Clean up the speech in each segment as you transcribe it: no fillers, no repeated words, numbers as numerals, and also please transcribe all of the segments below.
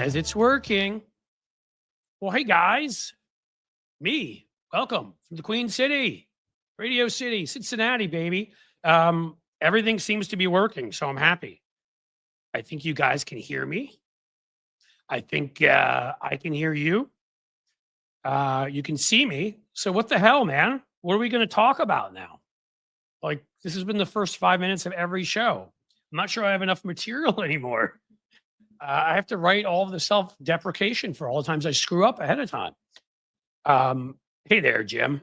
says it's working. Well, hey guys, me. Welcome from the Queen City, Radio City, Cincinnati, baby. Everything seems to be working, so I'm happy. I think you guys can hear me. I think I can hear you. You can see me. So what the hell, man? What are we going to talk about now? Like, this has been the first 5 minutes of every show. I'm not sure I have enough material anymore. I have to write all of the self-deprecation for all the times I screw up ahead of time. Hey there, Jim.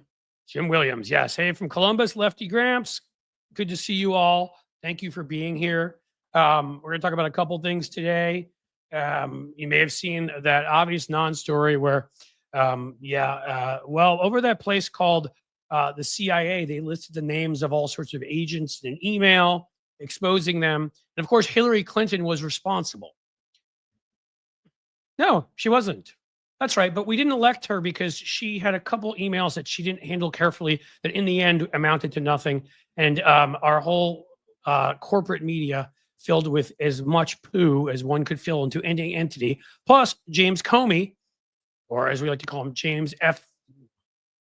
Jim Williams. Yes. Hey, from Columbus, Lefty Gramps. Good to see you all. Thank you for being here. We're going to talk about a couple things today. You may have seen that obvious non-story where, well, over that place called the CIA, they listed the names of all sorts of agents in an email exposing them. And of course, Hillary Clinton was responsible. No, she wasn't. That's right. But we didn't elect her because she had a couple emails that she didn't handle carefully that in the end amounted to nothing. And our whole corporate media filled with as much poo as one could fill into any entity. Plus, James Comey, or as we like to call him, James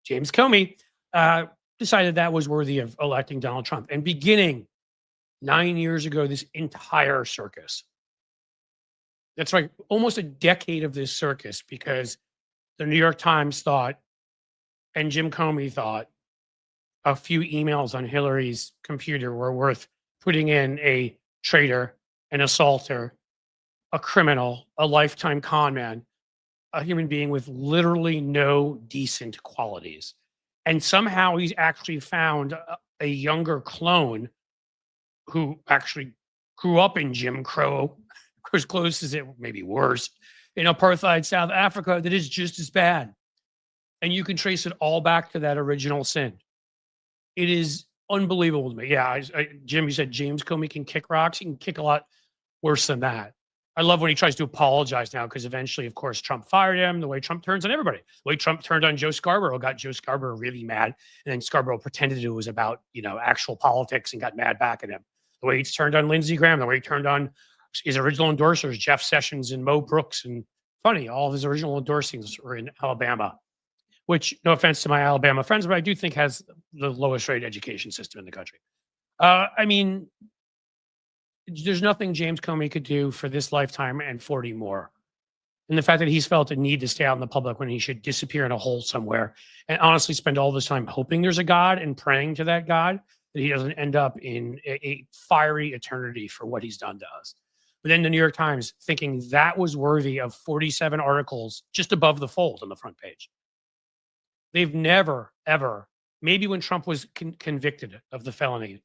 Comey, decided that was worthy of electing Donald Trump. And beginning 9 years ago, this entire circus. That's right, almost a decade of this circus, because the New York Times thought, and Jim Comey thought, a few emails on Hillary's computer were worth putting in a traitor, an assaulter, a criminal, a lifetime con man, a human being with literally no decent qualities. And somehow he's actually found a younger clone who actually grew up in Jim Crow, as close as it, maybe worse, in apartheid South Africa, that is just as bad. And you can trace it all back to that original sin. It is unbelievable to me. Yeah, Jim, you said James Comey can kick rocks. He can kick a lot worse than that. I love when he tries to apologize now, because eventually, of course, Trump fired him, the way Trump turns on everybody. The way Trump turned on Joe Scarborough got Joe Scarborough really mad. And then Scarborough pretended it was about, actual politics and got mad back at him. The way he turned on Lindsey Graham, the way he turned on his original endorsers, Jeff Sessions and Mo Brooks. And funny, all of his original endorsings were in Alabama, which, no offense to my Alabama friends, but I do think has the lowest rate education system in the country. I mean, there's nothing James Comey could do for this lifetime and 40 more. And the fact that he's felt a need to stay out in the public when he should disappear in a hole somewhere and honestly spend all this time hoping there's a God and praying to that God, that he doesn't end up in a fiery eternity for what he's done to us. But then the New York Times thinking that was worthy of 47 articles just above the fold on the front page. They've never, ever, maybe when Trump was convicted of the felony,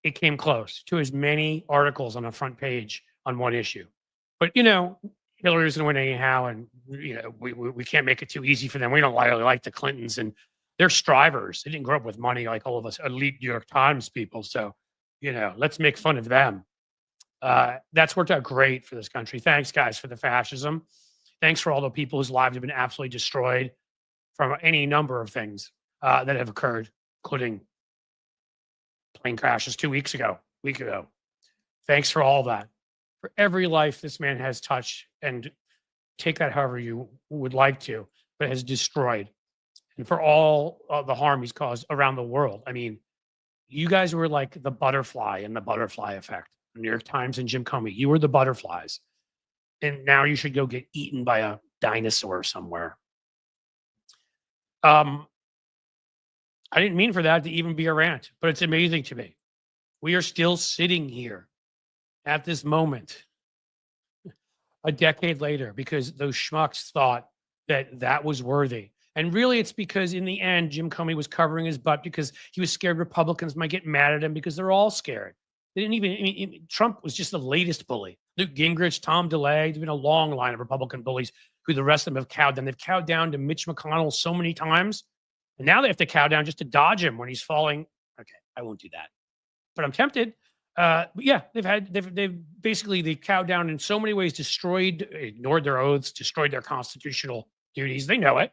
it came close to as many articles on the front page on one issue. But, Hillary's going to win anyhow, and, we can't make it too easy for them. We don't really like the Clintons, and they're strivers. They didn't grow up with money like all of us elite New York Times people. So, let's make fun of them. That's worked out great for this country. Thanks, guys, for the fascism. Thanks for all the people whose lives have been absolutely destroyed from any number of things that have occurred, including plane crashes 2 weeks ago, week ago. Thanks for all that. For every life this man has touched, and take that however you would like to, but has destroyed. And for all the harm he's caused around the world. I mean, you guys were like the butterfly in the butterfly effect. New York Times and Jim Comey, you were the butterflies. And now you should go get eaten by a dinosaur somewhere. I didn't mean for that to even be a rant, but it's amazing to me. We are still sitting here at this moment a decade later because those schmucks thought that that was worthy. And really, it's because in the end, Jim Comey was covering his butt because he was scared Republicans might get mad at him because they're all scared. They didn't even, Trump was just the latest bully. Newt Gingrich, Tom DeLay, there's been a long line of Republican bullies who the rest of them have cowed down. They've cowed down to Mitch McConnell so many times. And now they have to cow down just to dodge him when he's falling. Okay, I won't do that. But I'm tempted. But yeah, they've basically cowed down in so many ways, ignored their oaths, destroyed their constitutional duties. They know it.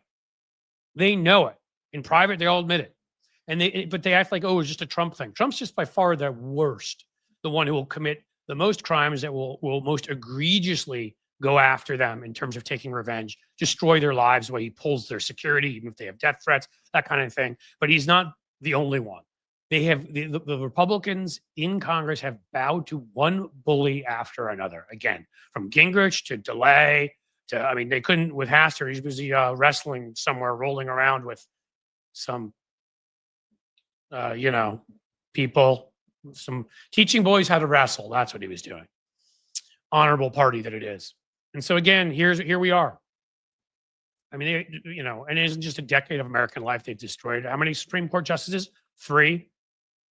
They know it. In private, they all admit it. But they act like, oh, it's just a Trump thing. Trump's just by far the worst, the one who will commit the most crimes, that will most egregiously go after them in terms of taking revenge, destroy their lives, the way he pulls their security, even if they have death threats, that kind of thing. But he's not the only one. They have the Republicans in Congress have bowed to one bully after another. Again, from Gingrich to DeLay to, I mean, they couldn't with Hastert. He was busy wrestling somewhere, rolling around with some, people, some teaching boys how to wrestle. That's what he was doing. Honorable party that it is. And so again, here we are. I mean, and it isn't just a decade of American life they've destroyed. How many Supreme Court justices? 3.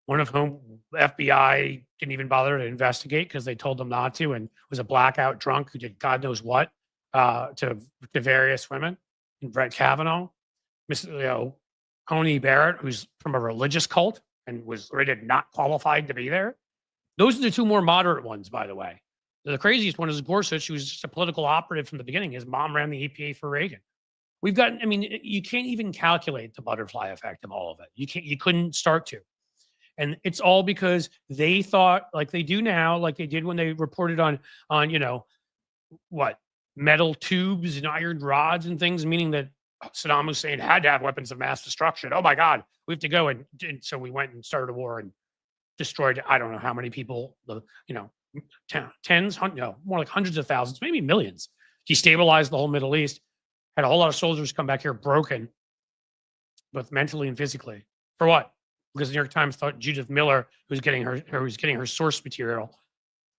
One of whom the FBI didn't even bother to investigate because they told them not to, and was a blackout drunk who did God knows what to various women. And Brett Kavanaugh, Coney Barrett, who's from a religious cult and was rated not qualified to be there. Those are the 2 more moderate ones, by the way. The craziest one is Gorsuch, who was just a political operative from the beginning. His mom ran the EPA for Reagan. We've got, I mean, you can't even calculate the butterfly effect of all of it. You couldn't start to. And it's all because they thought, like they do now, like they did when they reported on metal tubes and iron rods and things, meaning that Saddam Hussein had to have weapons of mass destruction. Oh my God, we have to go. And so we went and started a war and destroyed, I don't know how many people, tens, more like hundreds of thousands, maybe millions, destabilized the whole Middle East, had a whole lot of soldiers come back here broken, both mentally and physically. For what? Because the New York Times thought Judith Miller was getting her source material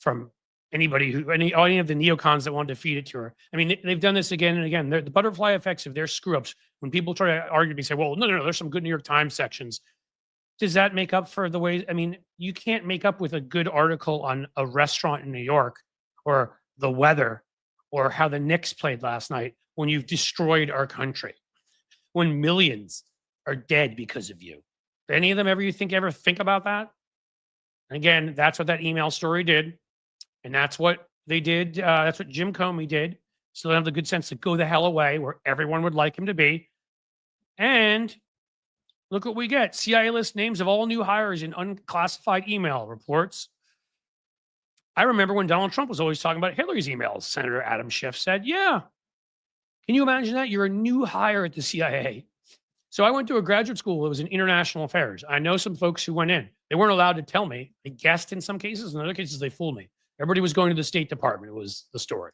from any of the neocons that wanted to feed it to her. I mean, they've done this again and again. The butterfly effects of their screw ups. When people try to argue, they say, "Well, no, there's some good New York Times sections." Does that make up for the way? I mean, you can't make up with a good article on a restaurant in New York, or the weather, or how the Knicks played last night when you've destroyed our country, when millions are dead because of you. Did any of them ever think about that? Again, that's what that email story did. And that's what they did. That's what Jim Comey did. So they have the good sense to go the hell away where everyone would like him to be. And look what we get. CIA list names of all new hires in unclassified email reports. I remember when Donald Trump was always talking about Hillary's emails. Senator Adam Schiff said, yeah. Can you imagine that? You're a new hire at the CIA. So I went to a graduate school that was in international affairs. I know some folks who went in. They weren't allowed to tell me. They guessed in some cases. In other cases, they fooled me. Everybody was going to the State Department. It was the story.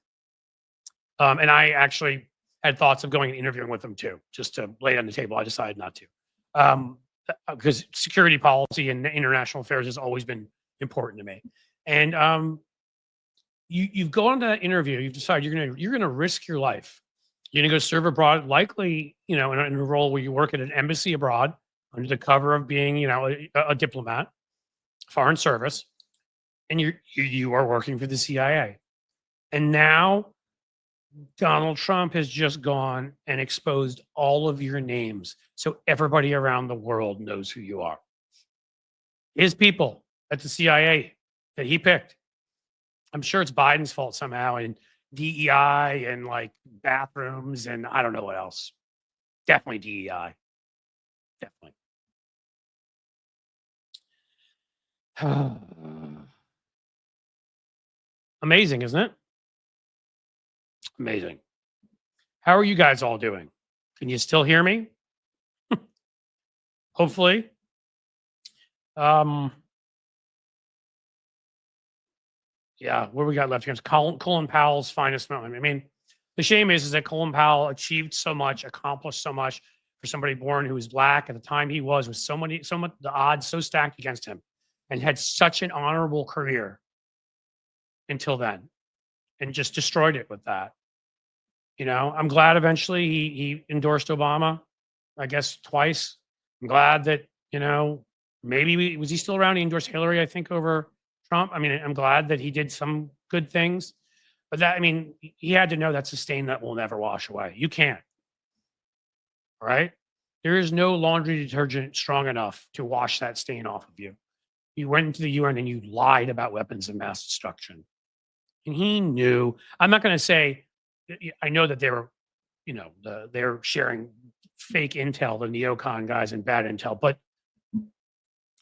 And I actually had thoughts of going and interviewing with them too, just to lay it on the table. I decided not to. Because security policy and international affairs has always been important to me. And you've gone to that interview. You've decided you're gonna risk your life. You're gonna go serve abroad, likely, in a role where you work at an embassy abroad under the cover of being, a diplomat, foreign service, and you are working for the CIA. And now Donald Trump has just gone and exposed all of your names, so everybody around the world knows who you are. His people at the CIA that he picked. I'm sure it's Biden's fault somehow, and DEI and like bathrooms and I don't know what else. Definitely DEI. Definitely. Amazing, isn't it? Amazing. How are you guys all doing? Can you still hear me? Hopefully. Yeah, what we got left here is Colin Powell's finest moment. I mean, the shame is that Colin Powell achieved so much, accomplished so much for somebody born who was black at the time he was so much, the odds so stacked against him, and had such an honorable career until then, and just destroyed it with that. I'm glad eventually he endorsed Obama, I guess twice. I'm glad that, maybe was he still around? He endorsed Hillary, I think, over Trump. I mean, I'm glad that he did some good things, but he had to know that's a stain that will never wash away. You can't. All right? There is no laundry detergent strong enough to wash that stain off of you. You went into the UN and you lied about weapons of mass destruction. And he knew. I'm not going to say, I know that they were, they're sharing fake intel, the neocon guys, and bad intel, but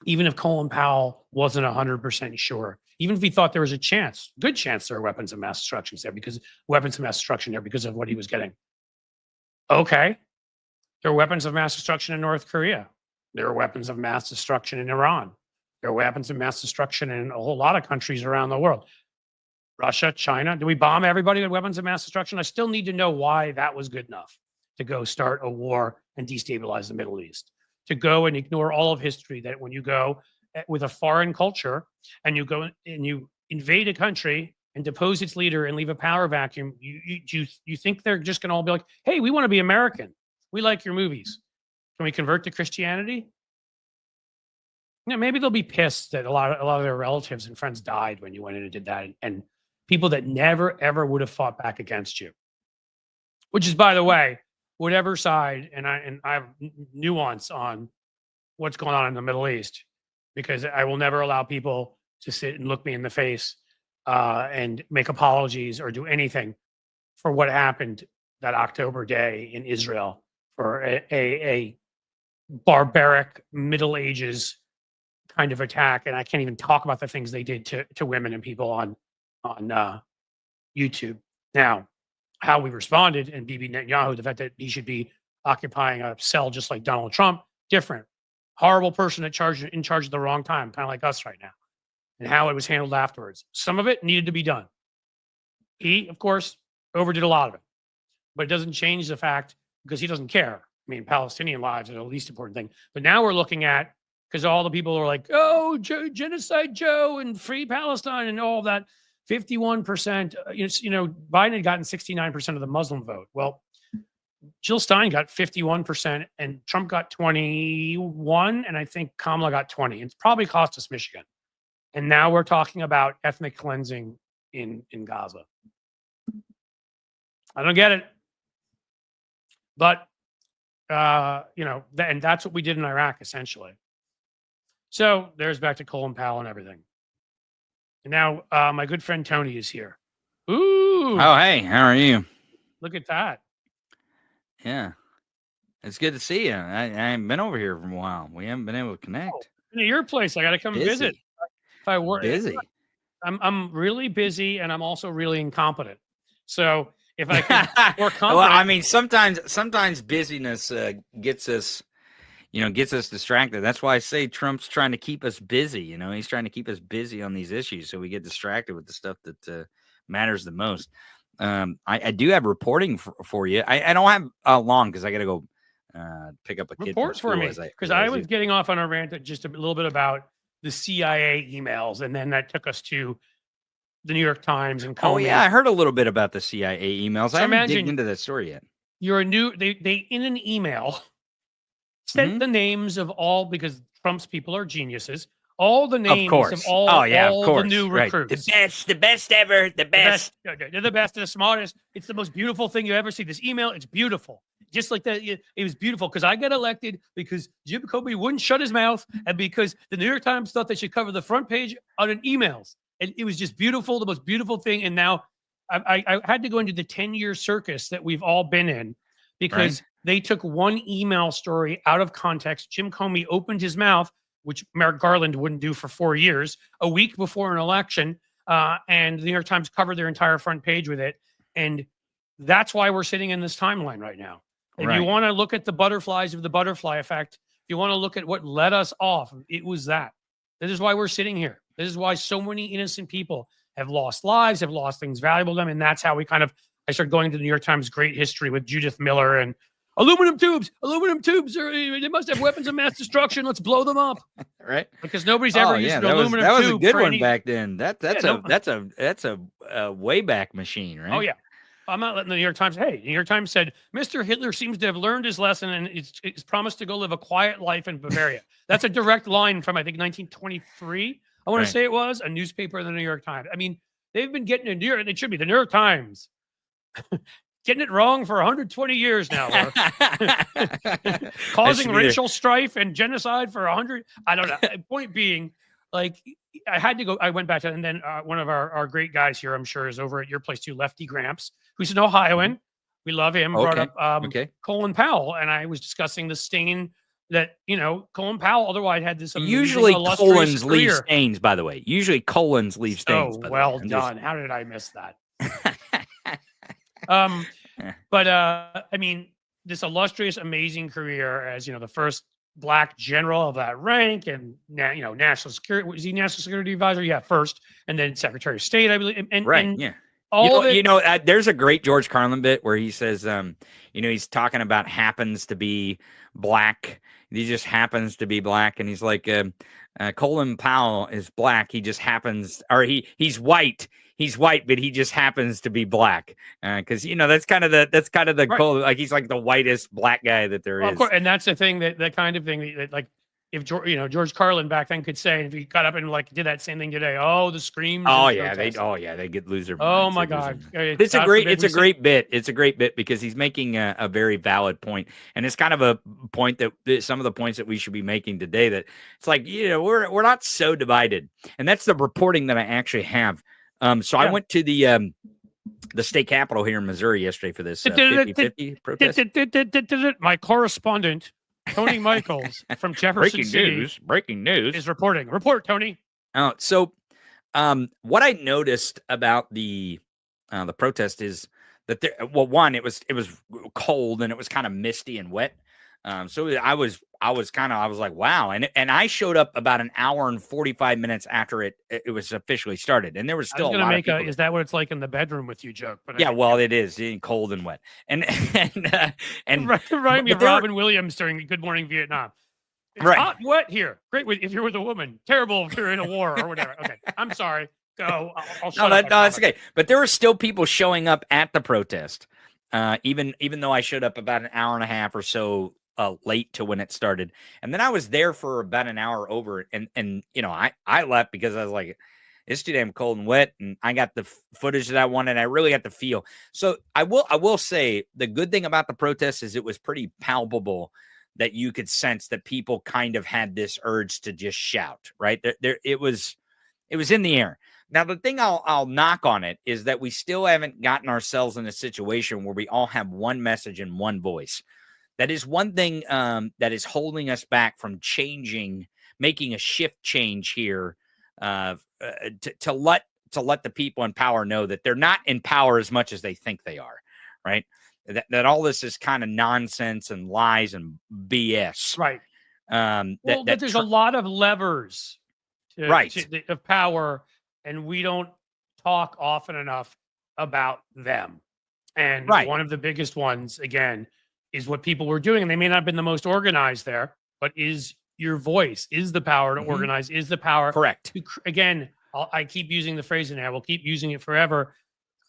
even if Colin Powell wasn't 100% sure, Even if he thought there was a chance, good chance there are weapons of mass destruction there because of what he was getting. Okay. There are weapons of mass destruction in North Korea. There are weapons of mass destruction in Iran. There are weapons of mass destruction in a whole lot of countries around the world. Russia, China. Do we bomb everybody with weapons of mass destruction? I still need to know why that was good enough to go start a war and destabilize the Middle East. To go and ignore all of history, that when you go with a foreign culture and you go and you invade a country and depose its leader and leave a power vacuum, you think they're just going to all be like, hey, we want to be American. We like your movies. Can we convert to Christianity? You know, maybe they'll be pissed that a lot of their relatives and friends died when you went in and did that, and people that never ever would have fought back against you. Which is, by the way, whatever side, and I have nuance on what's going on in the Middle East, because I will never allow people to sit and look me in the face and make apologies or do anything for what happened that October day in Israel, for a barbaric Middle Ages kind of attack. And I can't even talk about the things they did to women and people on YouTube. Now, how we responded, and Bibi Netanyahu, the fact that he should be occupying a cell just like Donald Trump, different. Horrible person in charge at the wrong time, kind of like us right now. And how it was handled afterwards. Some of it needed to be done. He, of course, overdid a lot of it. But it doesn't change the fact, because he doesn't care. I mean, Palestinian lives are the least important thing. But now we're looking at, because all the people are like, oh, Genocide Joe and Free Palestine and all that, 51%, Biden had gotten 69% of the Muslim vote. Well, Jill Stein got 51% and Trump got 21, and I think Kamala got 20. It's probably cost us Michigan. And now we're talking about ethnic cleansing in Gaza. I don't get it. But, and that's what we did in Iraq, essentially. So there's back to Colin Powell and everything. And now my good friend Tony is here. Ooh. Oh, hey, how are you? Look at that. Yeah. It's good to see you. I haven't been over here for a while. We haven't been able to connect. To your place. I got to come visit. If I work, busy. I'm really busy, and I'm also really incompetent. So if I could more competent. Well, I mean, sometimes busyness gets us distracted. That's why I say Trump's trying to keep us busy. He's trying to keep us busy on these issues, so we get distracted with the stuff that matters the most. I do have reporting for you. I don't have long, because I got to go pick up a kid. Report for me, because I was getting off on a rant just a little bit about the CIA emails, and then that took us to the New York Times and Comey. Oh yeah, I heard a little bit about the CIA emails. So I haven't digged into that story yet. You're they in an email sent the names of all, because Trump's people are geniuses. All the names of all, the new recruits. Right. The best ever, the best. They're the best, they're the smartest. It's the most beautiful thing you ever see. This email, it's beautiful. Just like that, it was beautiful because I got elected because Jim Comey wouldn't shut his mouth, and because the New York Times thought they should cover the front page on an emails. And it was just beautiful, the most beautiful thing. And now I had to go into the 10-year circus that we've all been in, because they took one email story out of context. Jim Comey opened his mouth, which Merrick Garland wouldn't do for 4 years, a week before an election, and the New York Times covered their entire front page with it. And that's why we're sitting in this timeline right now. If you want to look at the butterflies of the butterfly effect, if you want to look at what led us off, it was that. This is why we're sitting here. This is why so many innocent people have lost lives, have lost things valuable to them. And that's how I started going to the New York Times great history with Judith Miller and aluminum tubes, they must have weapons of mass destruction. Let's blow them up. Right. Because nobody's ever used an aluminum tube. That was a good one back then. That's a way back machine, right? Oh yeah. I'm not letting the New York Times. Hey, the New York Times said Mr. Hitler seems to have learned his lesson and it's promised to go live a quiet life in Bavaria. That's a direct line from, I think, 1923. I want to say it was a newspaper in the New York Times. I mean, they've been getting it should be the New York Times. Getting it wrong for 120 years now. Causing racial strife and genocide for 100. I don't know. Point being, like, I had to go. I went back to, and then one of our great guys here, I'm sure, is over at your place too, Lefty Gramps, who's an Ohioan. We love him. Brought up Colin Powell, and I was discussing the stain that, Colin Powell otherwise had this amazing, Usually illustrious colons leave career. stains, by the way. Usually colons leave stains, So by the way. well I'm just- done. How did I miss that? Yeah. But I mean, this illustrious, amazing career as the first Black general of that rank, and national security. Was he national security advisor? Yeah, first, and then Secretary of State, I believe. And Yeah. all of it. There's a great George Carlin bit where he says, he's talking about happens to be Black. He just happens to be Black, and he's like, Colin Powell is Black. He just happens, or he's white. He's white, but he just happens to be Black. Because that's kind of the Right. Colin, like he's like the whitest Black guy that there is. Of course, and that's the thing that kind of thing that like, if George Carlin back then could say, if he got up and like did that same thing today, the screams. Oh yeah, they get loser. Oh my God, it's a great bit. It's a great bit because he's making a very valid point, and it's kind of a point that some of the points that we should be making today. That it's like we're not so divided, and that's the reporting that I actually have. So I went to the state capitol here in Missouri yesterday for this 50-50 protest. My correspondent, Tony Michaels from Jefferson City. Breaking news is reporting. Report, Tony. So what I noticed about the protest is that one, it was cold and it was kind of misty and wet. So I was like, wow. And I showed up about an hour and 45 minutes after it was officially started. And there was still a lot of people. Is that what it's like in the bedroom with you joke? But yeah, well, it is cold and wet. And remind me of Robin Williams during Good Morning Vietnam. It's hot and wet here. Great if you're with a woman. Terrible if you're in a war or whatever. Okay. I'm sorry. Go. I'll shut up. No, it's okay. But there were still people showing up at the protest. Even though I showed up about an hour and a half or so late to when it started. And then I was there for about an hour over. And I left because I was like, it's too damn cold and wet. And I got the footage that I wanted. I really got the feel. So I will say the good thing about the protest is it was pretty palpable that you could sense that people kind of had this urge to just shout, right? It was in the air. Now, the thing I'll knock on it is that we still haven't gotten ourselves in a situation where we all have one message and one voice. That is one thing that is holding us back from making a shift change here to let the people in power know that they're not in power as much as they think they are, right? That all this is kind of nonsense and lies and BS. Right. That there's a lot of levers of power, and we don't talk often enough about them. And one of the biggest ones, again, is what people were doing. And they may not have been the most organized there, but is your voice, is the power to organize, is the power. Correct. Again, I keep using the phrase and I will keep using it forever,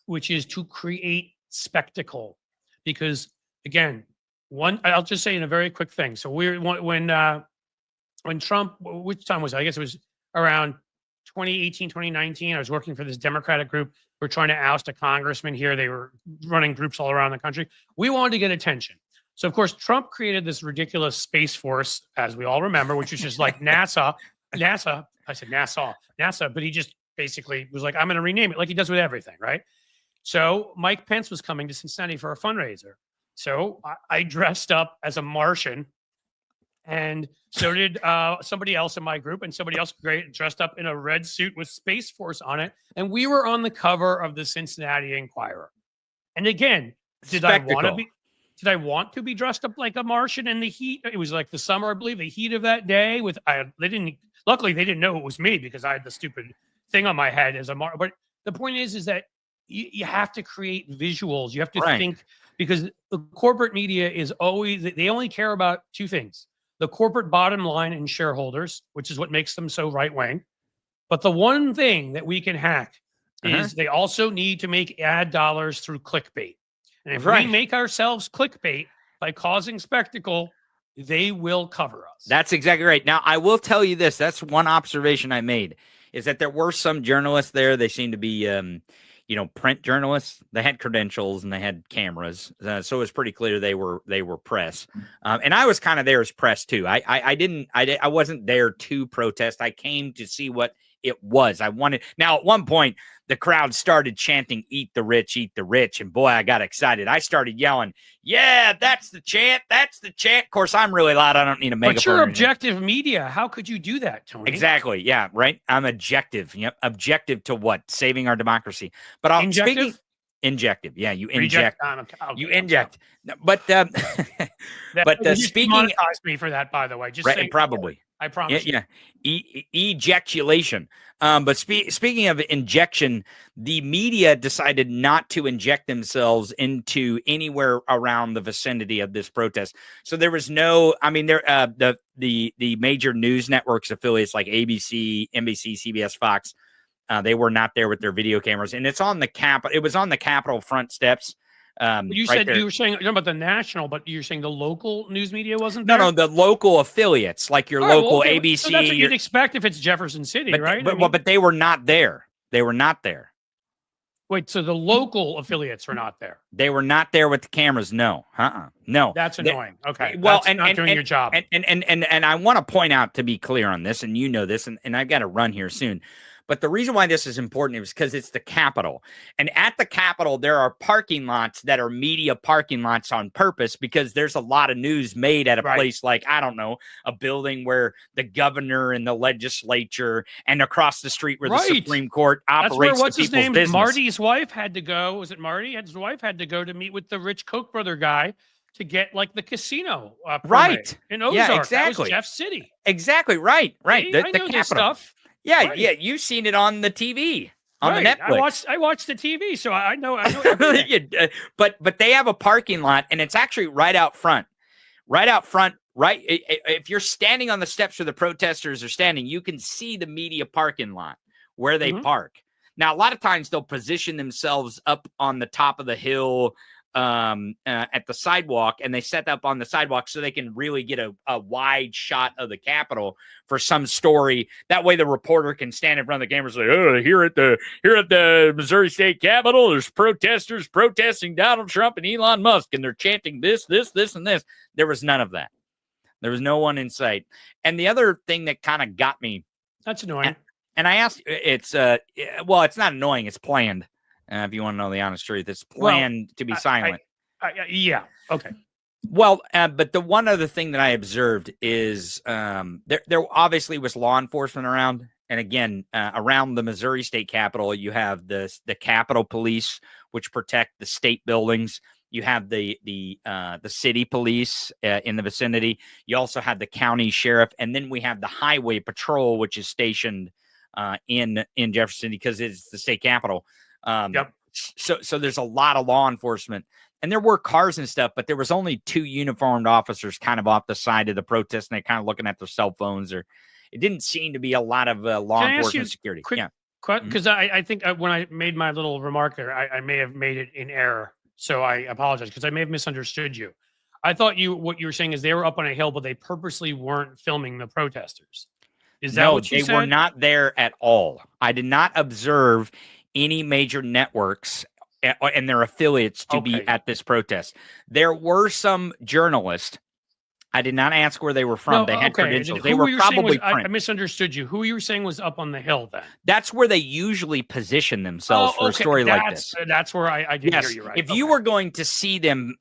which is to create spectacle. Because again, I'll just say in a very quick thing. So when Trump, which time was it? I guess it was around 2018, 2019. I was working for this Democratic group. We're trying to oust a congressman here. They were running groups all around the country. We wanted to get attention. So, of course, Trump created this ridiculous Space Force, as we all remember, which was just like NASA. I said NASA, but he just basically was like, I'm going to rename it like he does with everything, right? So Mike Pence was coming to Cincinnati for a fundraiser. So I dressed up as a Martian, and so did somebody else in my group, and somebody else dressed up in a red suit with Space Force on it. And we were on the cover of the Cincinnati Enquirer. And again, did I want to be dressed up like a Martian in the heat? It was like the summer, I believe, the heat of that day. Luckily they didn't know it was me because I had the stupid thing on my head as a Martian. But the point is that you have to create visuals. You have to think, because the corporate media is always, they only care about two things: the corporate bottom line and shareholders, which is what makes them so right wing. But the one thing that we can hack is they also need to make ad dollars through clickbait. And if we make ourselves clickbait by causing spectacle, they will cover us. That's exactly right. Now, I will tell you this. That's one observation I made, is that there were some journalists there. They seemed to be, print journalists. They had credentials and they had cameras. So it was pretty clear they were press. And I was kind of there as press too. I wasn't there to protest. I came to see what it was. I wanted. Now, at one point, the crowd started chanting, eat the rich, and boy, I got excited. I started yelling, yeah, that's the chant. That's the chant. Of course, I'm really loud. I don't need a megaphone. But you're objective media. How could you do that, Tony? Exactly. Yeah, right. I'm objective. Yep. Objective to what? Saving our democracy. But I'll speaking injective. Yeah, you inject. You inject. But speaking, monetize me for that, by the way. Just right, saying, probably. I promise. Yeah. Ejaculation. But speaking of injection, the media decided not to inject themselves into anywhere around the vicinity of this protest. So there was no. I mean, the major news networks affiliates like ABC, NBC, CBS, Fox. They were not there with their video cameras, and it's on the It was on the Capitol front steps. You right said there. you were saying about the national, but you're saying the local news media wasn't there? No, the local affiliates, like your local ABC. So that's what you'd expect if it's Jefferson City, right? But they were not there. They were not there. Wait, so the local affiliates were not there? They were not there with the cameras. No, no. That's annoying. Okay, well, that's not doing your job. And I want to point out, to be clear on this, and you know this, and I've got to run here soon. But the reason why this is important is because it's the Capitol. And at the Capitol, there are parking lots that are media parking lots on purpose, because there's a lot of news made at a place like, I don't know, a building where the governor and the legislature, and across the street where the Supreme Court operates. That's where, what's his name? Business. Marty's wife had to go. Was it Marty? His wife had to go to meet with the rich Koch brother guy to get like the casino permit in Ozark. Yeah, exactly. That was Jeff City. Exactly. Right. See, The I know this Capitol. stuff. Yeah, you've seen it on the TV, on the Netflix. I watched the TV, so I know. But they have a parking lot, and it's actually right out front. Right out front, right. If you're standing on the steps where the protesters are standing, you can see the media parking lot where they park. Now, a lot of times they'll position themselves up on the top of the hill, at the sidewalk, and they set up on the sidewalk so they can really get a wide shot of the Capitol for some story. That way the reporter can stand in front of the camera and say, oh, here at the Missouri State Capitol, there's protesters protesting Donald Trump and Elon Musk, and they're chanting this, and this. There was none of that. There was no one in sight. And the other thing that kind of got me, that's annoying. And I asked, it's not annoying, it's planned. If you want to know the honest truth, it's planned to be silent. Yeah. Okay. Well, but the one other thing that I observed is there obviously was law enforcement around. And again, around the Missouri State Capitol, you have the Capitol Police, which protect the state buildings. You have the city police in the vicinity. You also have the county sheriff. And then we have the highway patrol, which is stationed in Jefferson because it's the state capitol. So there's a lot of law enforcement, and there were cars and stuff, but there was only 2 uniformed officers kind of off the side of the protest, and they're kind of looking at their cell phones, or it didn't seem to be a lot of law enforcement security. Because I think when I made my little remark there, I may have made it in error. So I apologize, because I may have misunderstood you. I thought what you were saying is they were up on a hill, but they purposely weren't filming the protesters. Is that what you said? They were not there at all. I did not observe any major networks and their affiliates to be at this protest. There were some journalists. I did not ask where they were from. They had credentials. They were probably I misunderstood you. Who you were saying was up on the hill then? That's where they usually position themselves for a story like this. That's where I did hear you right. If you were going to see them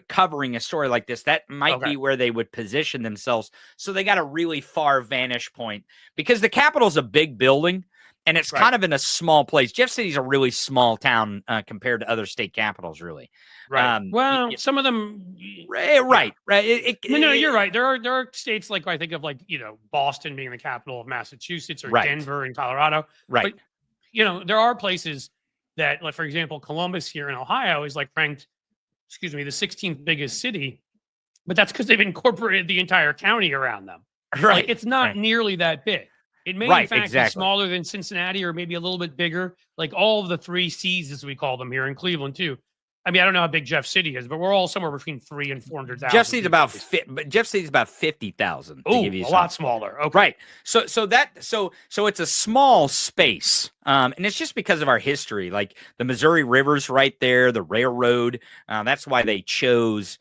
covering a story like this, that might be where they would position themselves. So they got a really far vantage point, because the Capitol's a big building. And it's kind of in a small place. Jeff City's a really small town compared to other state capitals, really. Right. Some of them. Right. No, you're right. There are states like, I think of, like, Boston being the capital of Massachusetts, or Denver in Colorado. Right. But, there are places that, like, for example, Columbus here in Ohio is ranked, the 16th biggest city. But that's because they've incorporated the entire county around them. Right. It's not nearly that big. It may, in fact, be smaller than Cincinnati, or maybe a little bit bigger, like all of the 3 C's, as we call them here in Cleveland, too. I mean, I don't know how big Jeff City is, but we're all somewhere between 300,000 and 400,000. Jeff City's about 50,000. Oh, a lot smaller. Okay. Right. So it's a small space, and it's just because of our history. Like, the Missouri River's right there, the railroad. That's why they chose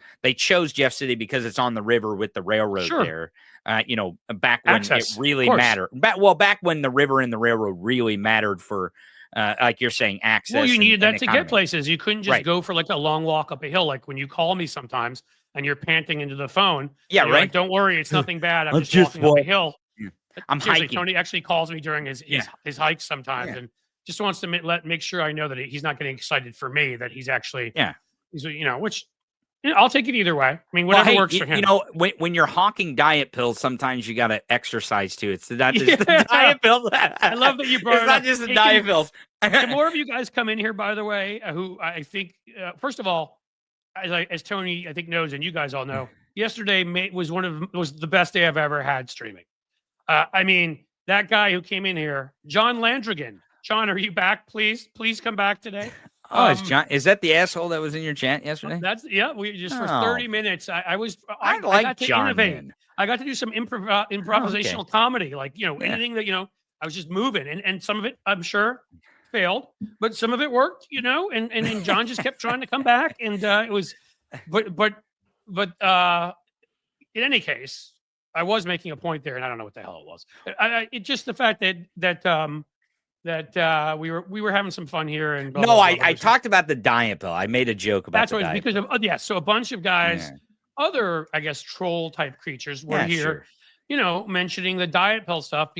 Jeff City, because it's on the river with the railroad there. back when Access, it really mattered. Back when the river and the railroad really mattered for, like you're saying, access. Well, you needed that and to get places. You couldn't just Right. go for like a long walk up a hill. Like when you call me sometimes and you're panting into the phone. Yeah, right. Like, don't worry, it's nothing bad. I'm just walking up a hill. Yeah. I'm Seriously, hiking. Tony actually calls me during his hikes sometimes, Yeah. and just wants to make sure I know that he's not getting excited for me. That he's actually he's which. I'll take it either way. I mean, whatever works for him. You know, when you're hawking diet pills, sometimes you got to exercise too. It's not just the diet pills. I love that you brought it's it not up. just the diet pills. The more of you guys come in here, by the way, who I think, first of all, as Tony I think knows, and you guys all know, yesterday was the best day I've ever had streaming. I mean, that guy who came in here, John Landrigan. John, are you back? Please come back today. Oh, it's John. Is that the asshole that was in your chat yesterday? We just for 30 minutes. I like got to John. Innovate. I got to do some improvisational comedy, like anything that I was just moving, and some of it I'm sure failed, but some of it worked, and John just kept trying to come back, and it was, but in any case, I was making a point there, and I don't know what the hell it was. It's just the fact that we were having some fun here, and I talked about the diet pill. I made a joke about that's what it's because of so a bunch of guys, other I guess troll type creatures were here, mentioning the diet pill stuff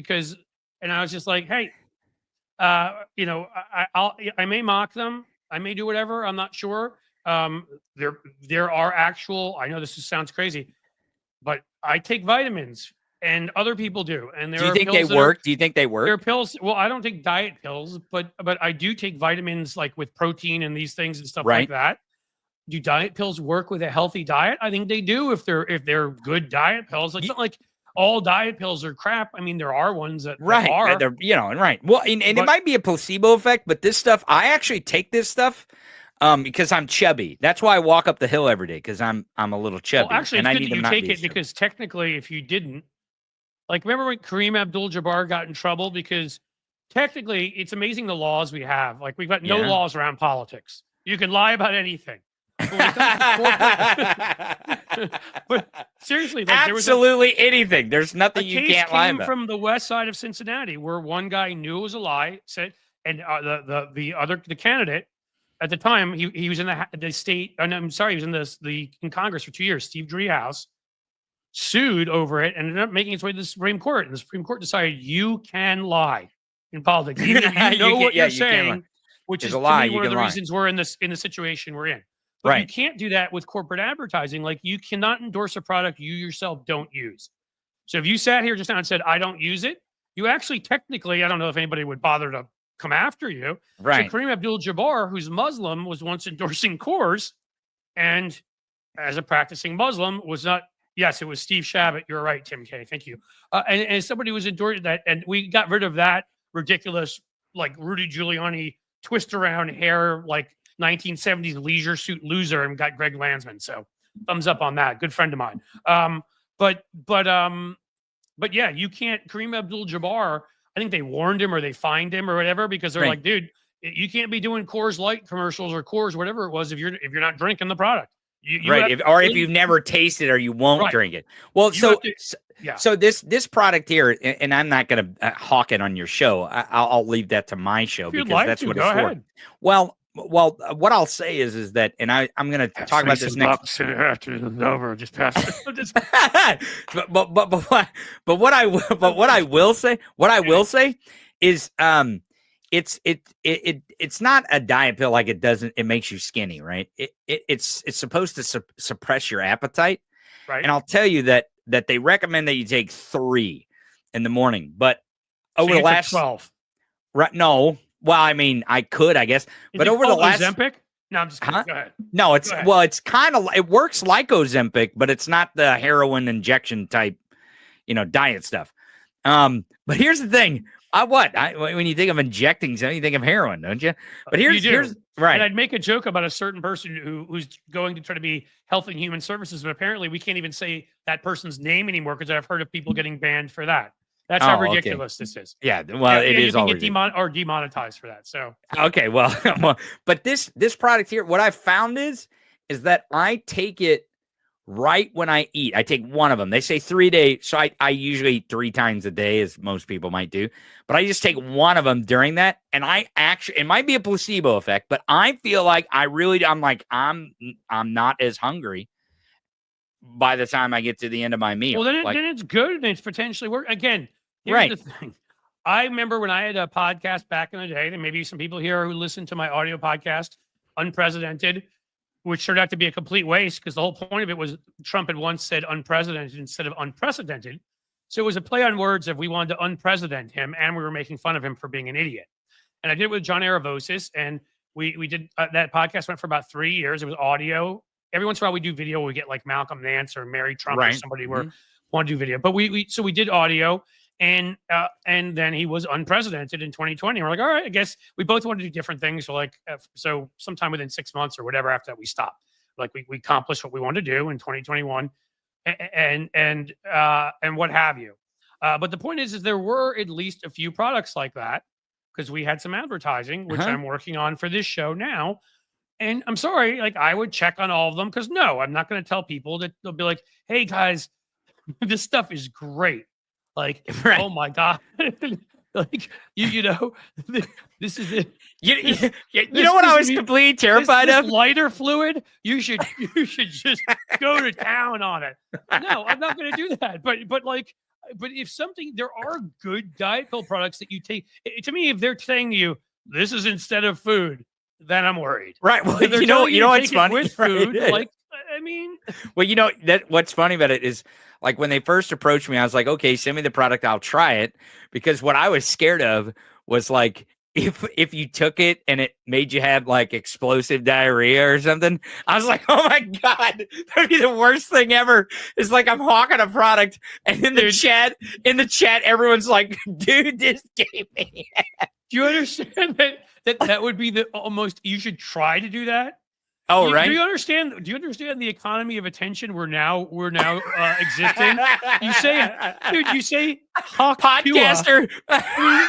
and I was just like, hey, I may mock them, I may do whatever, I'm not sure. There are actual, I know this sounds crazy, but I take vitamins. And other people do. And do you think they work? Do you think they work? There are pills. Well, I don't take diet pills, but I do take vitamins like with protein and these things and stuff like that. Do diet pills work with a healthy diet? I think they do if they're good diet pills. It's not like all diet pills are crap. I mean, there are ones that are. They're, Well, and it might be a placebo effect, but this stuff, I actually take this stuff because I'm chubby. That's why I walk up the hill every day, because I'm a little chubby. Well, actually, it's good that you take it because technically, if you didn't, like, remember when Kareem Abdul-Jabbar got in trouble? Because technically, it's amazing the laws we have. Like, we've got no laws around politics. You can lie about anything. But seriously, like, absolutely anything. There's nothing you can't lie about. From the west side of Cincinnati, where one guy knew it was a lie, said, and the candidate at the time, he was in the state. I'm sorry, he was in Congress for 2 years. Steve Driehaus sued over it and ended up making its way to the Supreme Court. And the Supreme Court decided you can lie in politics, even if you know what you're saying, which is a lie. One of the reasons we're in the situation we're in. But you can't do that with corporate advertising. Like, you cannot endorse a product you yourself don't use. So if you sat here just now and said, I don't use it, you actually technically, I don't know if anybody would bother to come after you. Right. So Kareem Abdul-Jabbar, who's Muslim, was once endorsing Coors, and as a practicing Muslim was not. Yes, it was Steve Shabbat. You're right, Tim K. Thank you. And somebody was endorsing that, and we got rid of that ridiculous, like, Rudy Giuliani twist around hair, like 1970s leisure suit loser, and got Greg Landsman. So thumbs up on that. Good friend of mine. But yeah, you can't. Kareem Abdul-Jabbar, I think they warned him or they fined him or whatever, because they're like, dude, you can't be doing Coors Light commercials or Coors, whatever it was, if you're not drinking the product. If you've never tasted or you won't drink it. Well, so this product here, and I'm not going to hawk it on your show. I'll leave that to my show, because that's what it's for. Well, what I'll say is that, and I'm going to talk about this next. After it's over, just pass it. but what I will say is it's not a diet pill. Like, it makes you skinny, right? It's supposed to suppress your appetite. Right. And I'll tell you that they recommend that you take 3 in the morning, but over the last 12. Right. No. Well, I mean, I could, I guess, but over the last Ozempic? No, I'm just kidding. Go ahead. No, it's kind of, it works like Ozempic, but it's not the heroin injection type, diet stuff. But here's the thing. When you think of injecting something, you think of heroin, don't you? But here's right. And I'd make a joke about a certain person who's going to try to be Health and Human Services, but apparently we can't even say that person's name anymore, because I've heard of people getting banned for that. That's how ridiculous this is. Yeah, well, it is all get demonetized for that. So okay, well, but this product here, what I found is that I take it right when I eat. I take one of them. They say 3 days. So I usually eat 3 times a day, as most people might do. But I just take one of them during that. And I actually, it might be a placebo effect, but I feel like I'm not as hungry by the time I get to the end of my meal. Well, Like, then it's good and it's potentially work. Again, here's right. the thing. I remember when I had a podcast back in the day, there may be some people here who listen to my audio podcast, Unprecedented, which turned out to be a complete waste because the whole point of it was Trump had once said unprecedented instead of unprecedented. So it was a play on words of we wanted to unprecedented him and we were making fun of him for being an idiot. And I did it with John Aravosis, and we did that podcast went for about 3 years. It was audio. Every once in a while we do video. We get like Malcolm Nance or Mary Trump or somebody where want to do video. But we did audio. And then he was unprecedented in 2020. We're like, all right, I guess we both want to do different things. So like, so sometime within 6 months or whatever after that, we stopped. Like we accomplished what we wanted to do in 2021, and what have you. But the point is there were at least a few products like that because we had some advertising, which I'm working on for this show now. And I'm sorry, like I would check on all of them because no, I'm not going to tell people that they'll be like, hey guys, this stuff is great. Like, oh my God. Like, you know, this is it. You know what I was completely terrified of? Lighter fluid. You should just go to town on it. No, I'm not going to do that. But if something, there are good diet pill products that you take. To me, if they're saying to you, this is instead of food, then I'm worried. Right. Well, you know what's funny with food, like, I mean, well, you know that what's funny about it is like when they first approached me, I was like, okay, send me the product, I'll try it, because what I was scared of was like if you took it and it made you have like explosive diarrhea or something. I was like, oh my God, that'd be the worst thing ever. It's like I'm hawking a product, and in the chat, everyone's like, dude, this gave me. Do you understand that would be the almost? You should try to do that. Oh, right. Do you understand the economy of attention we're now existing? You say Hawk podcaster.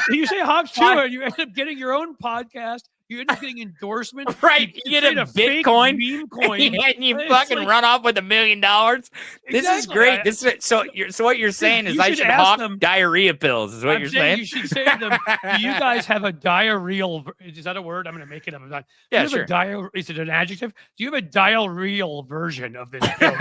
You say Hawk Chua, and you end up getting your own podcast. You end up getting endorsements. Right. You get a Bitcoin meme coin, and you fucking run off with $1 million. This is great. So what you're saying is I should hawk diarrhea pills, is what you're saying? You should say to them, do you guys have a diarrheal? Is that a word? I'm going to make it up. Yeah, sure. Is it an adjective? Do you have a diarrheal version of this pill?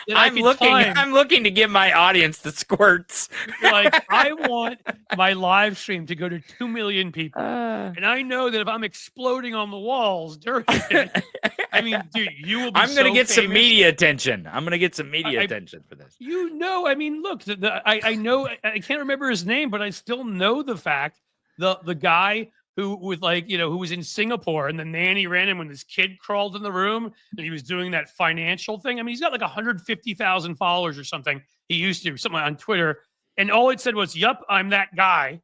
I'm looking to give my audience the squirts. Like, I want my live stream to go to 2 million people. And I know that if I'm exploding on the walls during it, I mean, dude, you will be I'm going to get famous. some media attention. I'm going to get some media attention for this. You know, I mean, look, I know, I can't remember his name, but I still know the fact, the guy who was in Singapore, and the nanny ran him when his kid crawled in the room and he was doing that financial thing. I mean, he's got like 150,000 followers or something. He used to, something on Twitter. And all it said was, yup, I'm that guy.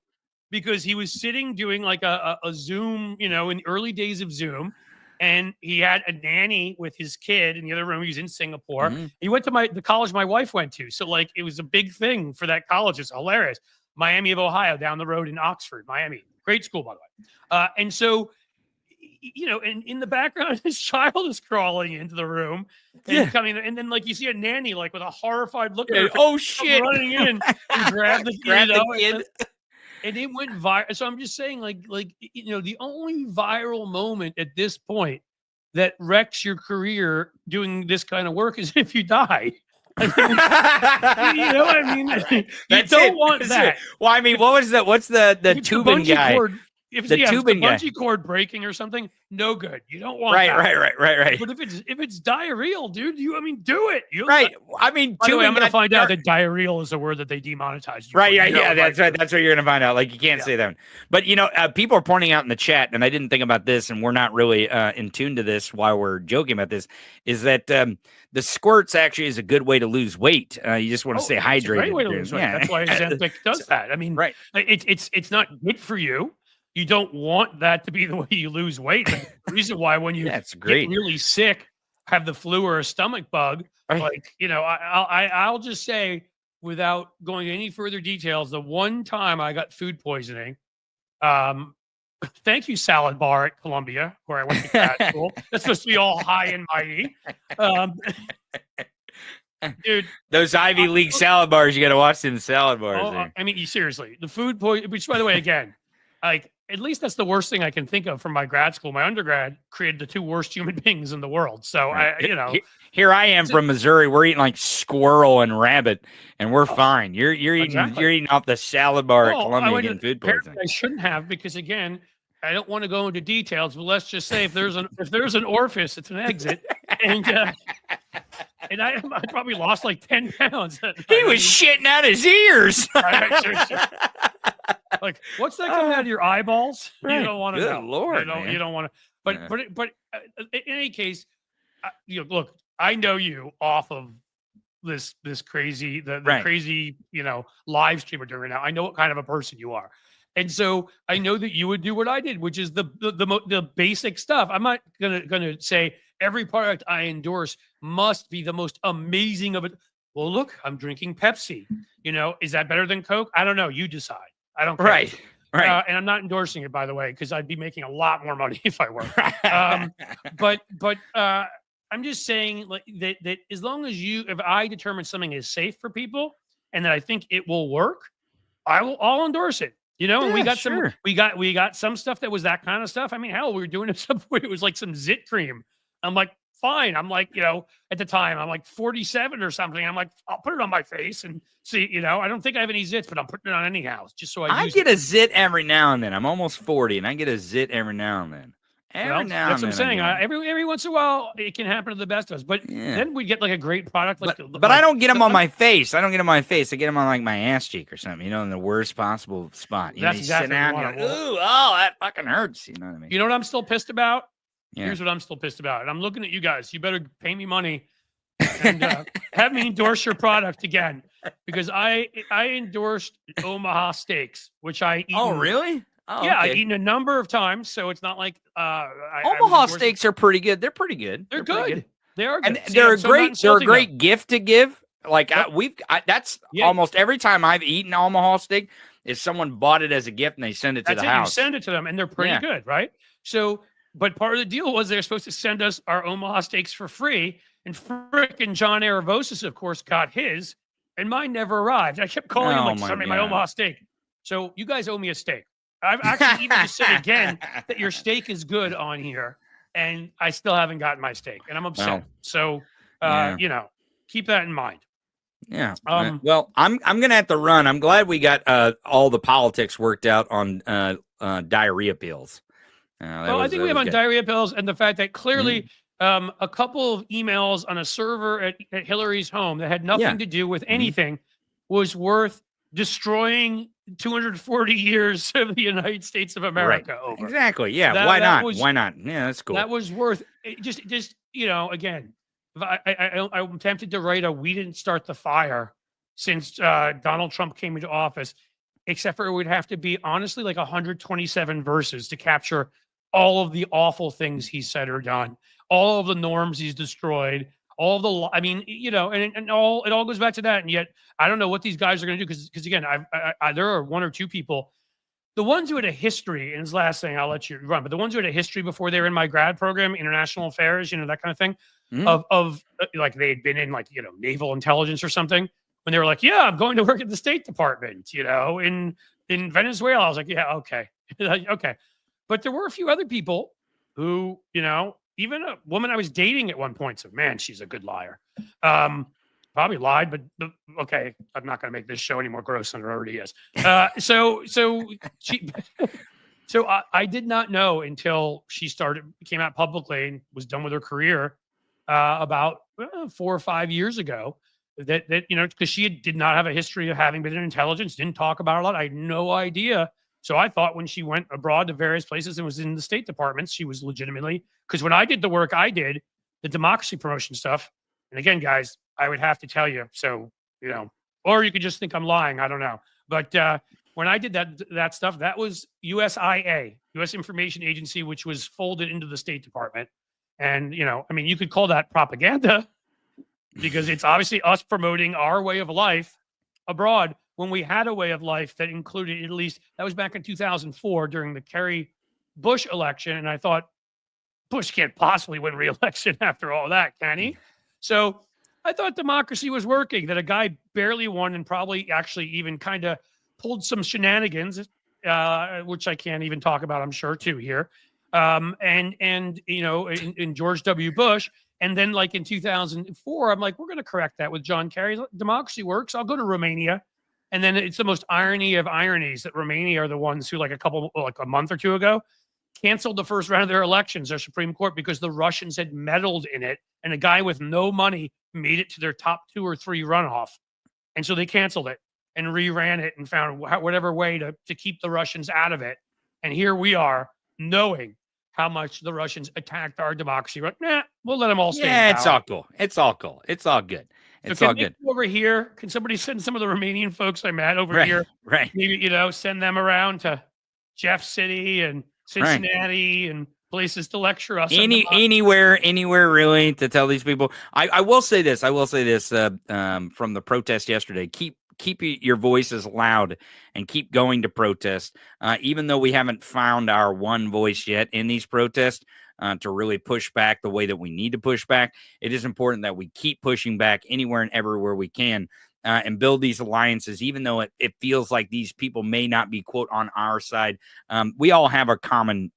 Because he was sitting doing like a Zoom, in the early days of Zoom, and he had a nanny with his kid in the other room. He was in Singapore. Mm-hmm. He went to the college my wife went to. So like it was a big thing for that college. It's hilarious. Miami of Ohio, down the road in Oxford, Miami. Great school, by the way. And so, and in the background, his child is crawling into the room and coming, and then like you see a nanny like with a horrified look at her. Oh shit! Running in and grab the kid. And it went viral. So I'm just saying, like, the only viral moment at this point that wrecks your career doing this kind of work is if you die. I mean, you don't want that. Well, I mean, what's the tubing guy? If the bungee cord breaking or something, no good. You don't want that. Right. But if it's diarrheal, dude, do it. Right. I mean, by the way, I'm going to find out that diarrheal is a word that they demonetized. Right. Yeah. That's right. That's what you're going to find out. Like, you can't say that one. But people are pointing out in the chat, and I didn't think about this, and we're not really in tune to this while we're joking about this, is that the squirts actually is a good way to lose weight. You just want to stay hydrated. It's a great way to lose weight. That's why Ozempic does that. I mean, right. It's not good for you. You don't want that to be the way you lose weight. The reason why when you get really sick, have the flu or a stomach bug, like, I'll just say, without going any further details, the one time I got food poisoning, thank you, Salad Bar at Columbia, where I went to grad school. That's supposed to be all high and mighty. Dude, Those Ivy League salad bars, you got to watch them salad bars. oh, There. I mean, seriously, the food poison, which by the way, again, like at least that's the worst thing I can think of from my grad school. My undergrad created the two worst human beings in the world. So Right. Here I am from Missouri. We're eating like squirrel and rabbit, and we're fine. You're eating off the salad bar at Columbia getting food poisoning. I shouldn't have, because again, I don't want to go into details, but let's just say if there's an orifice, it's an exit, and I probably lost like 10 pounds. He was shitting out his ears. Like, what's that coming out of your eyeballs? Right. You don't want to know. Lord, you don't want to. But in any case, look, I know you off of this crazy crazy live stream we're doing right now. I know what kind of a person you are, and so I know that you would do what I did, which is the basic stuff. I'm not gonna say every product I endorse must be the most amazing of it. Well, look, I'm drinking Pepsi. Is that better than Coke? I don't know. You decide. I don't care. Right. And I'm not endorsing it, by the way, because I'd be making a lot more money if I were. But I'm just saying, like, that as long as if I determine something is safe for people and that I think it will work, I'll endorse it. And we got we got some stuff that was that kind of stuff. I mean, hell, we were doing it at some point. It was like some zit cream. I'm like, fine. I'm like, at the time, I'm like 47 or something. I'm like, I'll put it on my face and see, I don't think I have any zits, but I'm putting it on anyhow, just so I get a zit every now and then. I'm almost 40 and I get a zit every now and then. That's what I'm saying. Every once in a while, it can happen to the best of us. But then we get like a great product. But I don't get them on my face. I don't get them on my face. I get them on like my ass cheek or something, in the worst possible spot. That's exactly what ooh, that fucking hurts. You know what I mean? You know what I'm still pissed about? Yeah. Here's what I'm still pissed about. And I'm looking at you guys. You better pay me money and have me endorse your product again, because I endorsed Omaha steaks, which I eat. Oh, really? Oh, yeah, okay. I've eaten a number of times, so it's not like Omaha steaks are pretty good. They're pretty good. They're good. They are good. And they're a great gift to give. Like that's almost every time I've eaten Omaha steak is someone bought it as a gift and they send it to the house. You send it to them and they're pretty good, right? So, but part of the deal was they're supposed to send us our Omaha steaks for free, and frickin' John Aravosis, of course, got his, and mine never arrived. I kept calling him like, send me my Omaha steak. So you guys owe me a steak. I've actually even just said again that your steak is good on here, and I still haven't gotten my steak, and I'm upset. So, keep that in mind. Yeah. Well, I'm gonna have to run. I'm glad we got all the politics worked out on diarrhea pills. I think we have on diarrhea pills, and the fact that clearly a couple of emails on a server at Hillary's home that had nothing to do with anything was worth destroying 240 years of the United States of America over. Exactly. Yeah. Why not? Why not? Yeah, that's cool. That was worth it. Just again, I'm tempted to write we didn't start the fire since Donald Trump came into office, except for it would have to be honestly like 127 verses to capture all of the awful things he said or done, all of the norms he's destroyed, all of the, I mean, and it all goes back to that. And yet I don't know what these guys are going to do. Cause again, there are one or two people, the ones who had a history, and his last thing, I'll let you run, but the ones who had a history before they were in my grad program, international affairs, that kind of thing, of like they had been in like, naval intelligence or something, when they were like, yeah, I'm going to work at the State Department, in Venezuela. I was like, yeah, okay. Okay. But there were a few other people who, even a woman I was dating at one point said, man, she's a good liar. Probably lied, but okay, I'm not going to make this show any more gross than it already is. So I did not know until she came out publicly and was done with her career about 4 or 5 years ago that because she did not have a history of having been in intelligence, didn't talk about it a lot. I had no idea. So I thought when she went abroad to various places and was in the State Department, she was legitimately, because when I did the work I did, the democracy promotion stuff, and again, guys, I would have to tell you, so, or you could just think I'm lying. I don't know. But when I did that stuff, that was USIA, U.S. Information Agency, which was folded into the State Department. And, you could call that propaganda because it's obviously us promoting our way of life abroad when we had a way of life that included, at least that was back in 2004 during the Kerry Bush election. And I thought, Bush can't possibly win re-election after all that, can he? So I thought democracy was working, that a guy barely won and probably actually even kind of pulled some shenanigans, which I can't even talk about, I'm sure, too, here. And in George W. Bush. And then, like in 2004, I'm like, we're going to correct that with John Kerry. Democracy works. I'll go to Romania. And then it's the most irony of ironies that Romania are the ones who, like a month or two ago, canceled the first round of their elections, their Supreme Court, because the Russians had meddled in it, and a guy with no money made it to their top 2 or 3 runoff, and so they canceled it and reran it and found whatever way to keep the Russians out of it. And here we are, knowing how much the Russians attacked our democracy. But we'll let them all stay. Yeah, it's all cool. It's all cool. It's all good. It's all good. Over here, can somebody send some of the Romanian folks I met over here? Right. Maybe send them around to Jeff City and Cincinnati and places to lecture us. Anywhere really, to tell these people. I will say this. From the protest yesterday. Keep your voices loud and keep going to protest. Even though we haven't found our one voice yet in these protests to really push back the way that we need to push back, it is important that we keep pushing back anywhere and everywhere we can. And build these alliances, even though it feels like these people may not be, quote, on our side. We all have a common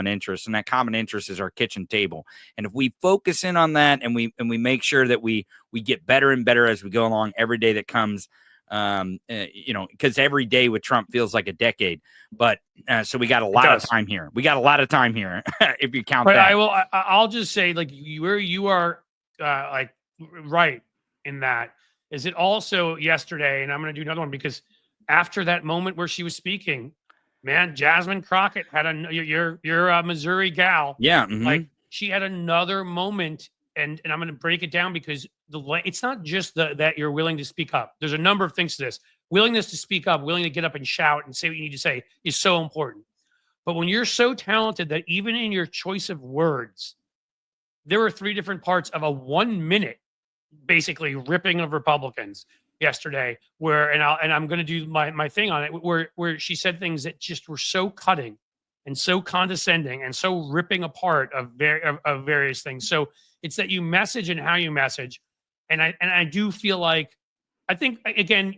interest, and that common interest is our kitchen table. And if we focus in on that, and we make sure that we get better and better as we go along every day that comes, because every day with Trump feels like a decade. But so we got a lot of time here. If you count that. I'll just say, like, where you are, like, right in that. Is it also yesterday, and I'm going to do another one, because after that moment where she was speaking, man, Jasmine Crockett had your Missouri gal. Yeah. Like, she had another moment, and I'm going to break it down, because it's not just that you're willing to speak up. There's a number of things to this. Willingness to speak up, willing to get up and shout and say what you need to say is so important. But when you're so talented that even in your choice of words, there were 3 different parts of a 1 minute basically ripping of Republicans yesterday, where I'm going to do my thing on it, where she said things that just were so cutting and so condescending and so ripping apart of various things. So it's that you message and how you message, and I do feel like, I think, again,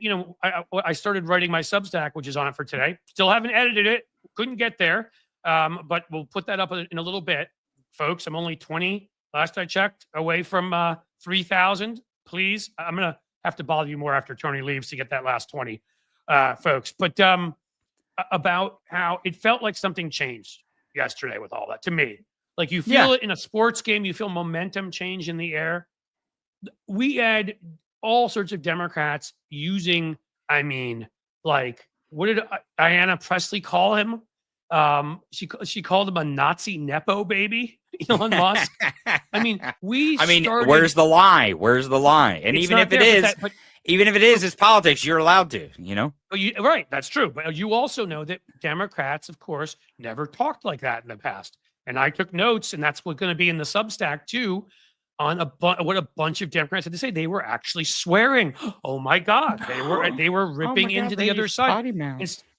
I started writing my Substack, which is on it for today. Still haven't edited it, couldn't get there, but we'll put that up in a little bit, folks. I'm only 20, last I checked, away from 3,000. Please, I'm gonna have to bother you more after Tony leaves to get that last 20, folks. But about how it felt like something changed yesterday with all that. To me, like, you feel it in a sports game, you feel momentum change in the air. We had all sorts of Democrats using, like, what did Ayanna Pressley call him? She called him a Nazi Nepo baby, Elon Musk. Where's the lie? And even if it is, it's politics. You're allowed to, But right, that's true. But you also know that Democrats, of course, never talked like that in the past. And I took notes, and that's what's going to be in the Substack too, on what a bunch of Democrats had to say. They were actually swearing. Oh my God, they were ripping into the other side.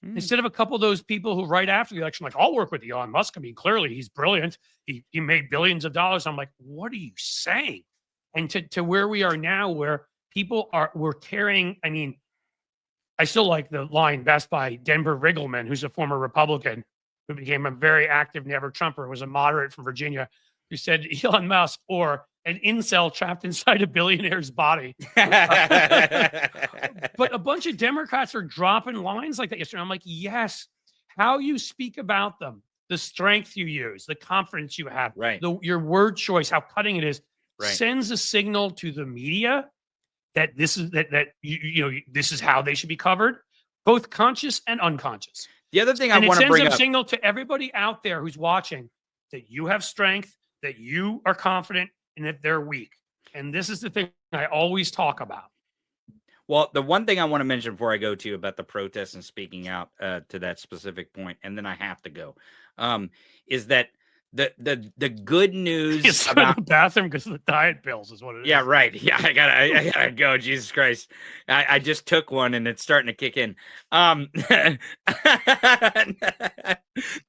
Instead of a couple of those people who right after the election, like, I'll work with Elon Musk. Clearly he's brilliant. He made billions of dollars. I'm like, what are you saying? And to where we are now, where people were tearing. I still like the line best by Denver Riggleman, who's a former Republican who became a very active never Trumper, was a moderate from Virginia, who said Elon Musk, or an incel trapped inside a billionaire's body. But a bunch of Democrats are dropping lines like that yesterday. I'm like, yes, how you speak about them, the strength you use, the confidence you have, right, your word choice, how cutting it is, sends a signal to the media that this is this is how they should be covered, both conscious and unconscious. The other thing I want to bring up, it sends a signal to everybody out there who's watching that you have strength, that you are confident, and that they're weak. And this is the thing I always talk about. Well, the one thing I want to mention before I go to about the protests and speaking out to that specific point, and then I have to go, is that the good news It's in about the bathroom because of the diet pills is what it is. yeah, right. Yeah, I gotta go. Jesus Christ. I just took one and it's starting to kick in.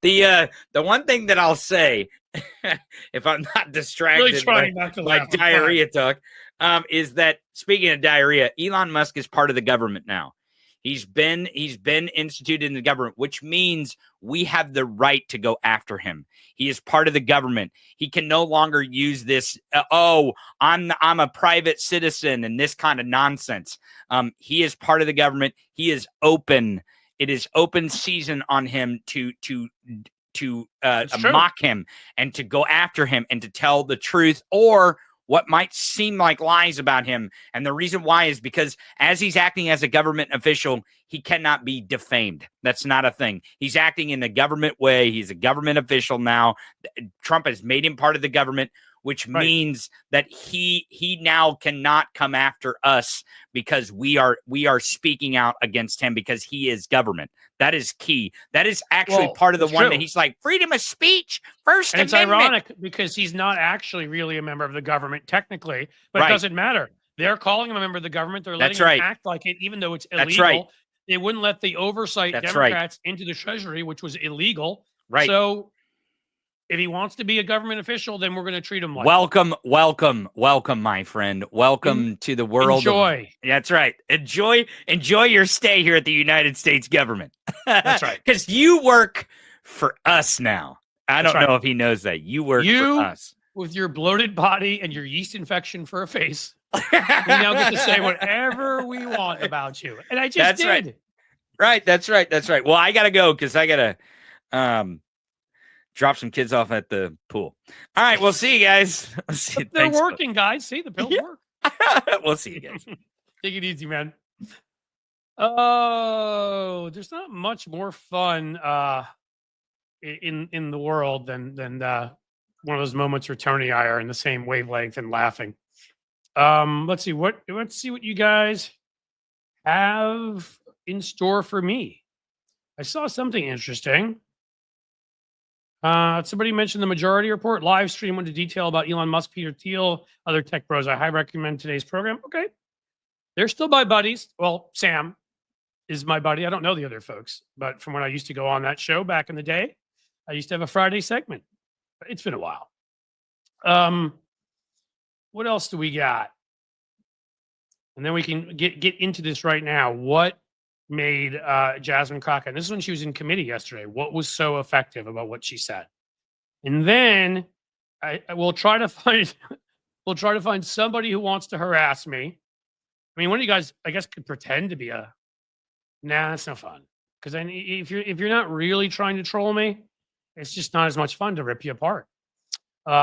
The one thing that I'll say, if I'm not Really distracted trying not to by laugh. I'm diarrhea talk, is that speaking of diarrhea, Elon Musk is part of the government now. He's been instituted in the government, which means we have the right to go after him. He is part of the government. He can no longer use this. I'm a private citizen and this kind of nonsense. He is part of the government. He is open. It is open season on him to mock him and to go after him and to tell the truth or what might seem like lies about him. And the reason why is because as he's acting as a government official, he cannot be defamed. That's not a thing. He's acting in a government way. He's a government official now. Trump has made him part of the government, which means that he now cannot come after us because we are speaking out against him because he is government. That is key. That is actually part of the one that he's like freedom of speech, First Amendment. It's ironic because he's not actually really a member of the government technically, but it doesn't matter. They're calling him a member of the government. They're letting him act like it, even though it's illegal. That's right. They wouldn't let the oversight Democrats into the Treasury, which was illegal. Right. So if he wants to be a government official, then we're going to treat him like welcome, my friend. Welcome to the world. Enjoy. That's right. Enjoy your stay here at the United States government. That's right. Because you work for us now. I don't know if he knows that. You work for us. With your bloated body and your yeast infection for a face, we now get to say whatever we want about you. And I just did. Right. That's right. Well, I got to go because I got to drop some kids off at the pool. All right. We'll see you guys. They're working, guys. See, the pills work. We'll see you guys. Take it easy, man. Oh, there's not much more fun in the world than one of those moments where Tony and I are in the same wavelength and laughing. Let's see what you guys have in store for me. I saw something interesting. Somebody mentioned the Majority Report live stream went into detail about Elon Musk, Peter Thiel, other tech bros. I highly recommend today's program. Okay. They're still my buddies. Well, Sam is my buddy. I don't know the other folks, but from when I used to go on that show back in the day, I used to have a Friday segment. It's been a while. What else do we got? And then we can get into this right now. What made Jasmine Crockett, and this is when she was in committee yesterday, what was so effective about what she said? And then I will try to find somebody who wants to harass me. I mean, one of you guys, I guess, could pretend to be a. Nah, that's no fun. Because if you're not really trying to troll me, it's just not as much fun to rip you apart. Did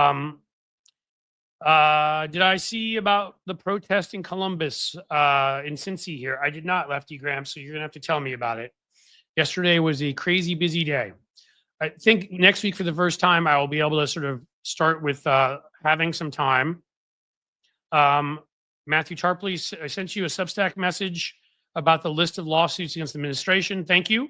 I see about the protest in Columbus, in Cincy here? I did not, Lefty Graham, so you're going to have to tell me about it. Yesterday was a crazy busy day. I think next week, for the first time, I will be able to sort of start with having some time. Matthew Tarpley, I sent you a Substack message about the list of lawsuits against the administration. Thank you.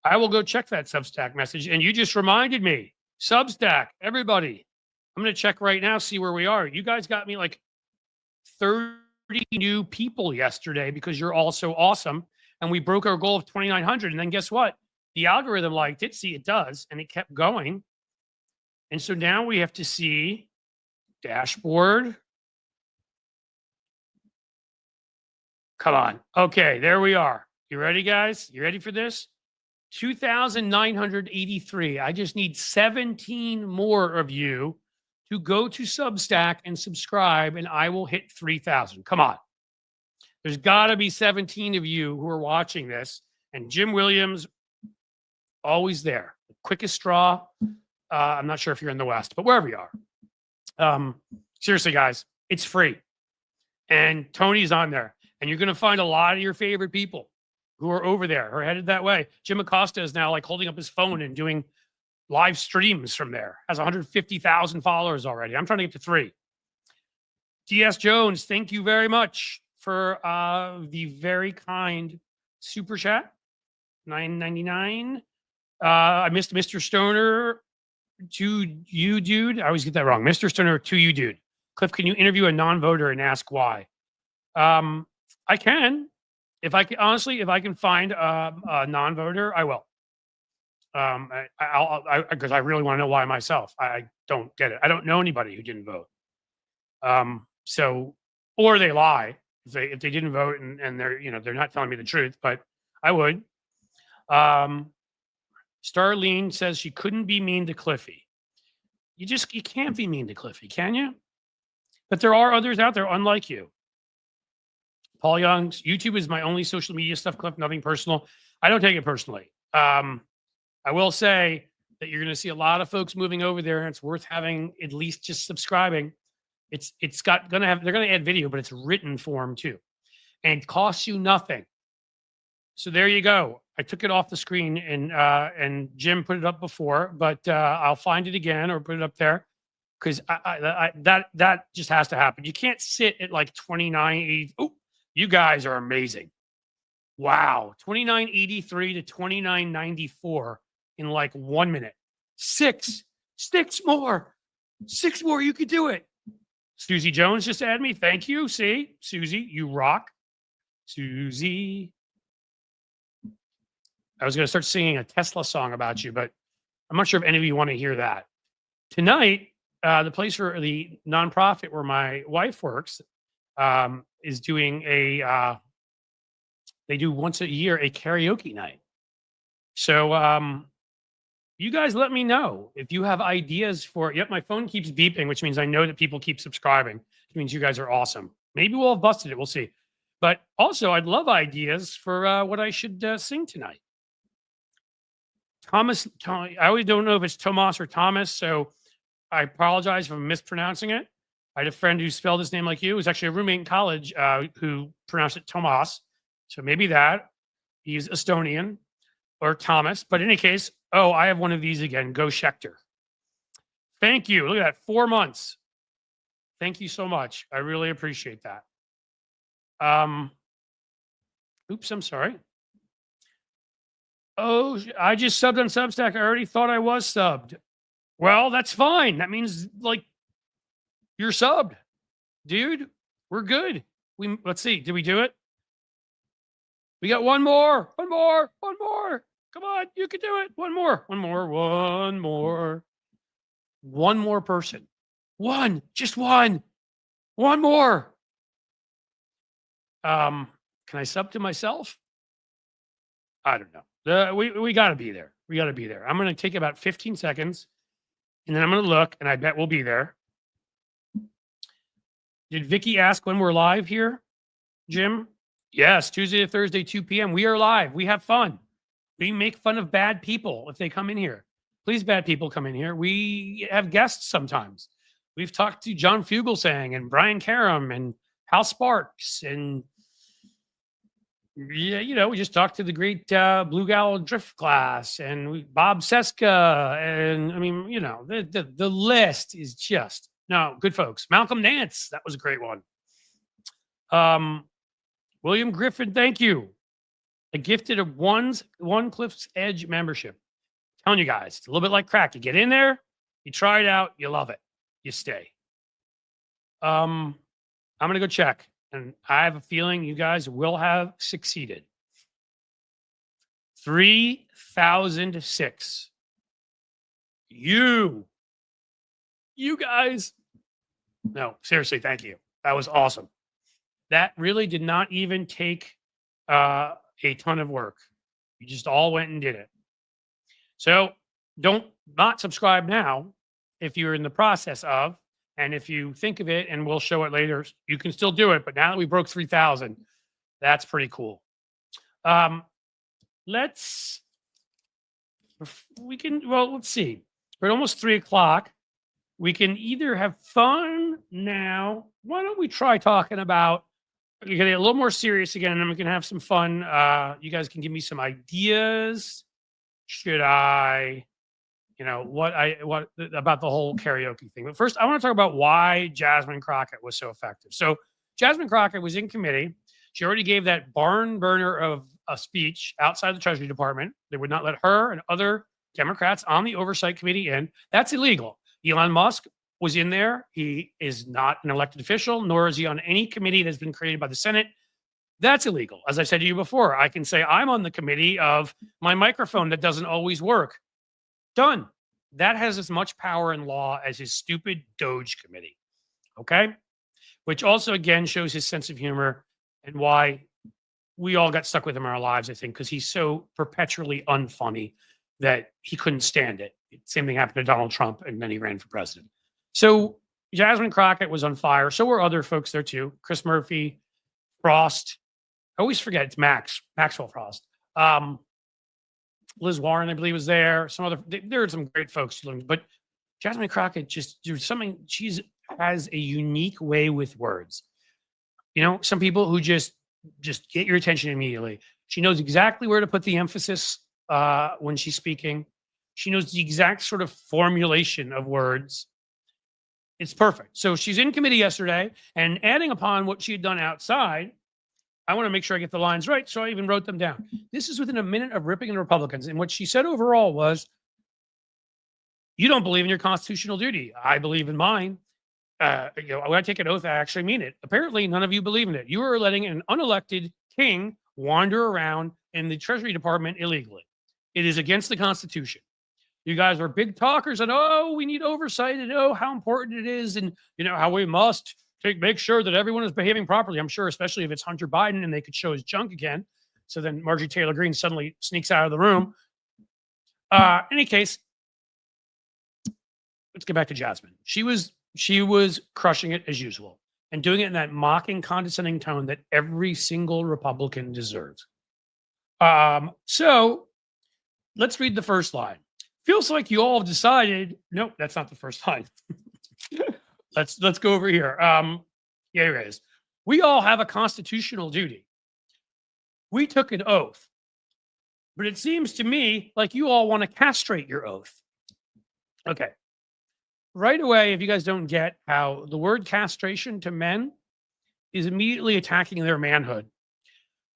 I will go check that Substack message. And you just reminded me, Substack, everybody. I'm going to check right now, see where we are. You guys got me like 30 new people yesterday because you're all so awesome. And we broke our goal of 2,900. And then guess what? The algorithm liked it. See, it does. And it kept going. And so now we have to see dashboard. Come on. Okay, there we are. You ready, guys? You ready for this? 2,983. I just need 17 more of you to go to Substack and subscribe, and I will hit 3,000. Come on. There's got to be 17 of you who are watching this, and Jim Williams, always there. The quickest straw. I'm not sure if you're in the West, but wherever you are. Seriously, guys, it's free. And Tony's on there. And you're going to find a lot of your favorite people who are over there, who are headed that way. Jim Acosta is now like holding up his phone and doing live streams from there. Has 150,000 followers already. I'm trying to get to 3. DS Jones, thank you very much for the very kind super chat. $9.99. I missed Mr. Stoner to you, dude. I always get that wrong. Mr. Stoner, to you, dude. Cliff, can you interview a non-voter and ask why? I can. If I can, honestly, if I can find a non-voter, I will. Because I really want to know why myself. I don't get it. I don't know anybody who didn't vote. So, or they lie if they didn't vote and they're not telling me the truth. But I would. Starlene says she couldn't be mean to Cliffy. You can't be mean to Cliffy, can you? But there are others out there unlike you. Paul Young's YouTube is my only social media stuff, Cliff, nothing personal. I don't take it personally. I will say that you're going to see a lot of folks moving over there, and it's worth having at least just subscribing. They're going to add video, but it's written form too, and it costs you nothing. So there you go. I took it off the screen and Jim put it up before, but I'll find it again or put it up there because that just has to happen. You can't sit at like 29.80. Oh, you guys are amazing. Wow, 29.83 to 29.94 in like 1 minute. Six more. You could do it. Susie Jones just added me. Thank you. See, Susie, you rock. Susie. I was going to start singing a Tesla song about you, but I'm not sure if any of you want to hear that. Tonight, the place where the nonprofit where my wife works is doing they do once a year a karaoke night. So you guys let me know if you have ideas for it. Yep, my phone keeps beeping, which means I know that people keep subscribing, which means you guys are awesome. Maybe we'll have busted it. We'll see. But also, I'd love ideas for what I should sing tonight. I always don't know if it's Tomas or Thomas, so I apologize if I'm mispronouncing it. I had a friend who spelled his name like you. It was actually a roommate in college who pronounced it Tomas. So maybe that. He's Estonian or Thomas. But in any case, I have one of these again. Go Schechter. Thank you. Look at that. 4 months. Thank you so much. I really appreciate that. Oops, I'm sorry. Oh, I just subbed on Substack. I already thought I was subbed. Well, that's fine. That means like you're subbed, dude. We're good. Let's see. Did we do it? We got one more. Come on, you can do it. One more person. Just one more. Can I sub to myself? I don't know. We got to be there. I'm going to take about 15 seconds and then I'm going to look and I bet we'll be there. Did Vicky ask when we're live here, Jim? Yes, Tuesday to Thursday, 2 p.m. We are live. We have fun. We make fun of bad people if they come in here. Please, bad people, come in here. We have guests sometimes. We've talked to John Fugelsang and Brian Karam and Hal Sparks and we just talked to the great Blue Gal Drift Glass and Bob Seska. And I mean, the list is just, no, good folks. Malcolm Nance, that was a great one. William Griffin, thank you. I gifted a one Cliff's Edge membership. I'm telling you guys, it's a little bit like crack. You get in there, you try it out, you love it, you stay. I'm going to go check. And I have a feeling you guys will have succeeded. 3,006. You guys. No, seriously, thank you. That was awesome. That really did not even take a ton of work. You just all went and did it. So don't not subscribe now if you're in the process of. And if you think of it, and we'll show it later, you can still do it. But now that we broke 3,000, that's pretty cool. Let's see. We're at almost 3 o'clock. We can either have fun now. Why don't we try talking about, we're going to get a little more serious again, and then we can have some fun. You guys can give me some ideas. Should I... what about the whole karaoke thing. But first, I want to talk about why Jasmine Crockett was so effective. So Jasmine Crockett was in committee. She already gave that barn burner of a speech outside the Treasury Department. They would not let her and other Democrats on the oversight committee in. That's illegal. Elon Musk was in there. He is not an elected official, nor is he on any committee that's been created by the Senate. That's illegal. As I said to you before, I can say I'm on the committee of my microphone that doesn't always work. Done. That has as much power in law as his stupid Doge committee. Okay? Which also, again, shows his sense of humor and why we all got stuck with him in our lives, I think, because he's so perpetually unfunny that he couldn't stand it. Same thing happened to Donald Trump, and then he ran for president. So Jasmine Crockett was on fire. So were other folks there too. Chris Murphy, Frost. I always forget it's Maxwell Frost. Liz Warren, I believe, was there. Some other, there are some great folks, but Jasmine Crockett just do something. She's has a unique way with words. You know, some people who just get your attention immediately. She knows exactly where to put the emphasis when she's speaking. She knows the exact sort of formulation of words. It's perfect. So she's in committee yesterday, and adding upon what she had done outside, I want to make sure I get the lines right, so I even wrote them down. This is within a minute of ripping the Republicans, and what she said overall was, you don't believe in your constitutional duty. I believe in mine. You know, when I take an oath, I actually mean it. Apparently, none of you believe in it. You are letting an unelected king wander around in the Treasury Department illegally. It is against the Constitution. You guys are big talkers and, oh, we need oversight and, oh, how important it is and, you know, how we must make sure that everyone is behaving properly. I'm sure, especially if it's Hunter Biden and they could show his junk again. So then Marjorie Taylor Greene suddenly sneaks out of the room. Any case, let's get back to Jasmine. She was crushing it as usual and doing it in that mocking, condescending tone that every single Republican deserves. So let's read the first line. Feels like you all have decided. Nope, that's not the first line. Let's go over here. Yeah, here it is. We all have a constitutional duty. We took an oath, but it seems to me like you all want to castrate your oath. Okay. Right away, if you guys don't get how the word castration to men is immediately attacking their manhood,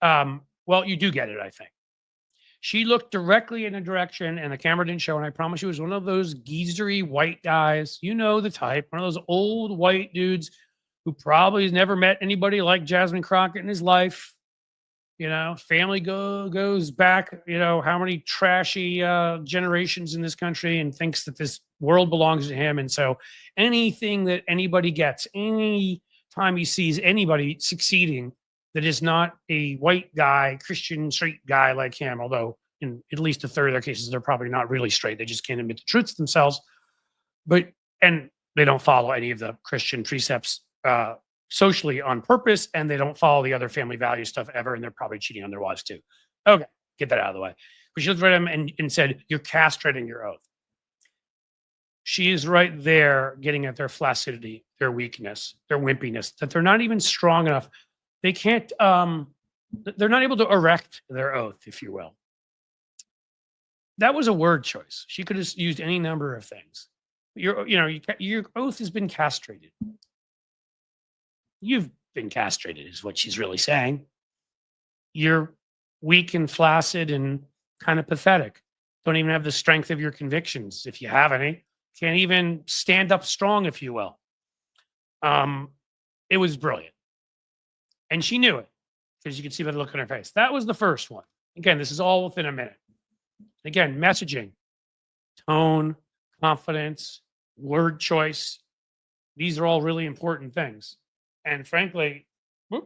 well, you do get it, I think. She looked directly in a direction, and the camera didn't show, and I promise you, it was one of those geezery white guys. You know the type, one of those old white dudes who probably has never met anybody like Jasmine Crockett in his life. You know, family goes back, you know, how many trashy generations in this country, and thinks that this world belongs to him. And so anything that anybody gets, any time he sees anybody succeeding that is not a white guy, Christian straight guy like him, although in at least a third of their cases, they're probably not really straight. They just can't admit the truths themselves. And they don't follow any of the Christian precepts socially on purpose, and they don't follow the other family value stuff ever, and they're probably cheating on their wives too. Okay, get that out of the way. But she looked at him and said, you're castrating your oath. She is right there getting at their flaccidity, their weakness, their wimpiness, that they're not even strong enough. They can't, they're not able to erect their oath, if you will. That was a word choice. She could have used any number of things. Your oath has been castrated. You've been castrated, is what she's really saying. You're weak and flaccid and kind of pathetic. Don't even have the strength of your convictions, if you have any. Can't even stand up strong, if you will. It was brilliant. And she knew it, because you could see by the look on her face. That was the first one. Again, this is all within a minute. Again, messaging, tone, confidence, word choice. These are all really important things. And frankly,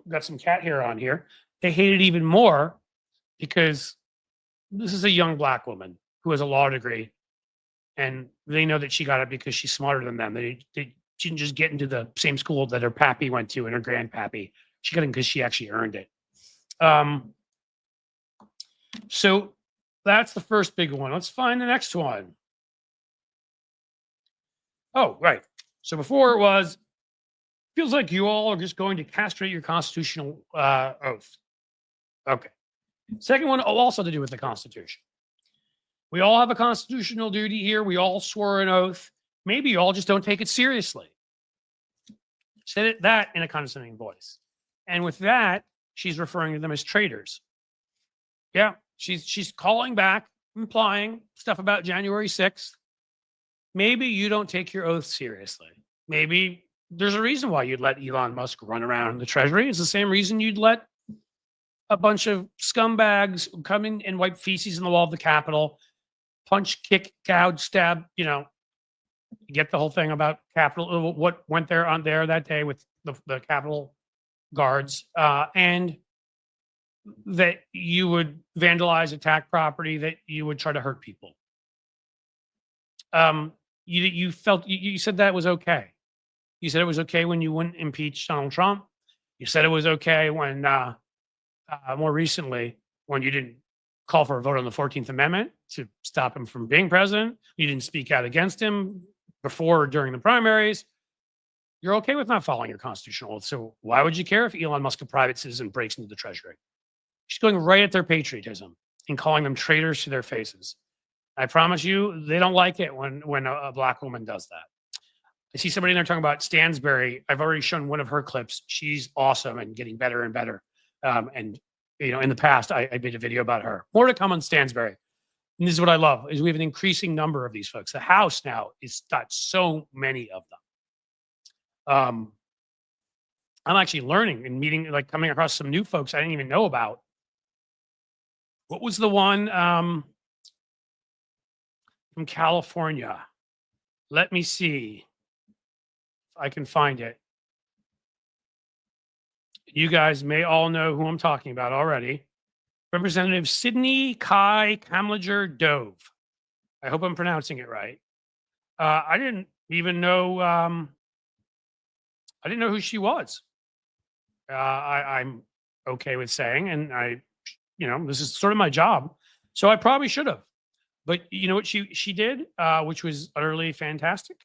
got some cat hair on here. They hate it even more because this is a young black woman who has a law degree, and they know that she got it because she's smarter than them. They didn't just get into the same school that her pappy went to and her grandpappy. She got it because she actually earned it. So that's the first big one. Let's find the next one. Oh, right. So before it was, feels like you all are just going to castrate your constitutional oath. Okay. Second one also to do with the Constitution. We all have a constitutional duty here. We all swore an oath. Maybe you all just don't take it seriously. Said that in a condescending voice. And with that, she's referring to them as traitors. Yeah, she's calling back, implying stuff about January 6th. Maybe you don't take your oath seriously. Maybe there's a reason why you'd let Elon Musk run around in the Treasury. It's the same reason you'd let a bunch of scumbags come in and wipe feces in the wall of the Capitol, punch, kick, gouge, stab, you know, get the whole thing about Capitol, what went there on there that day with the Capitol guards, and that you would vandalize, attack property, that you would try to hurt people. You felt, you said that was okay. You said it was okay when you wouldn't impeach Donald Trump. You said it was okay when, more recently, when you didn't call for a vote on the 14th Amendment to stop him from being president. You didn't speak out against him before or during the primaries. You're okay with not following your constitutional oath. So why would you care if Elon Musk, a private citizen, breaks into the Treasury? She's going right at their patriotism and calling them traitors to their faces. I promise you, they don't like it when a black woman does that. I see somebody in there talking about Stansberry. I've already shown one of her clips. She's awesome and getting better and better. And you know, in the past, I made a video about her. More to come on Stansberry. And this is what I love: is we have an increasing number of these folks. The House now is got so many of them. I'm actually learning and meeting, like coming across some new folks I didn't even know about. What was the one from California? Let me see if I can find it. You guys may all know who I'm talking about already. Representative Sidney Kai Kamlager Dove. I hope I'm pronouncing it right. I didn't even know. I didn't know who she was. I'm okay with saying, and this is sort of my job, so I probably should have. But you know what she did, which was utterly fantastic.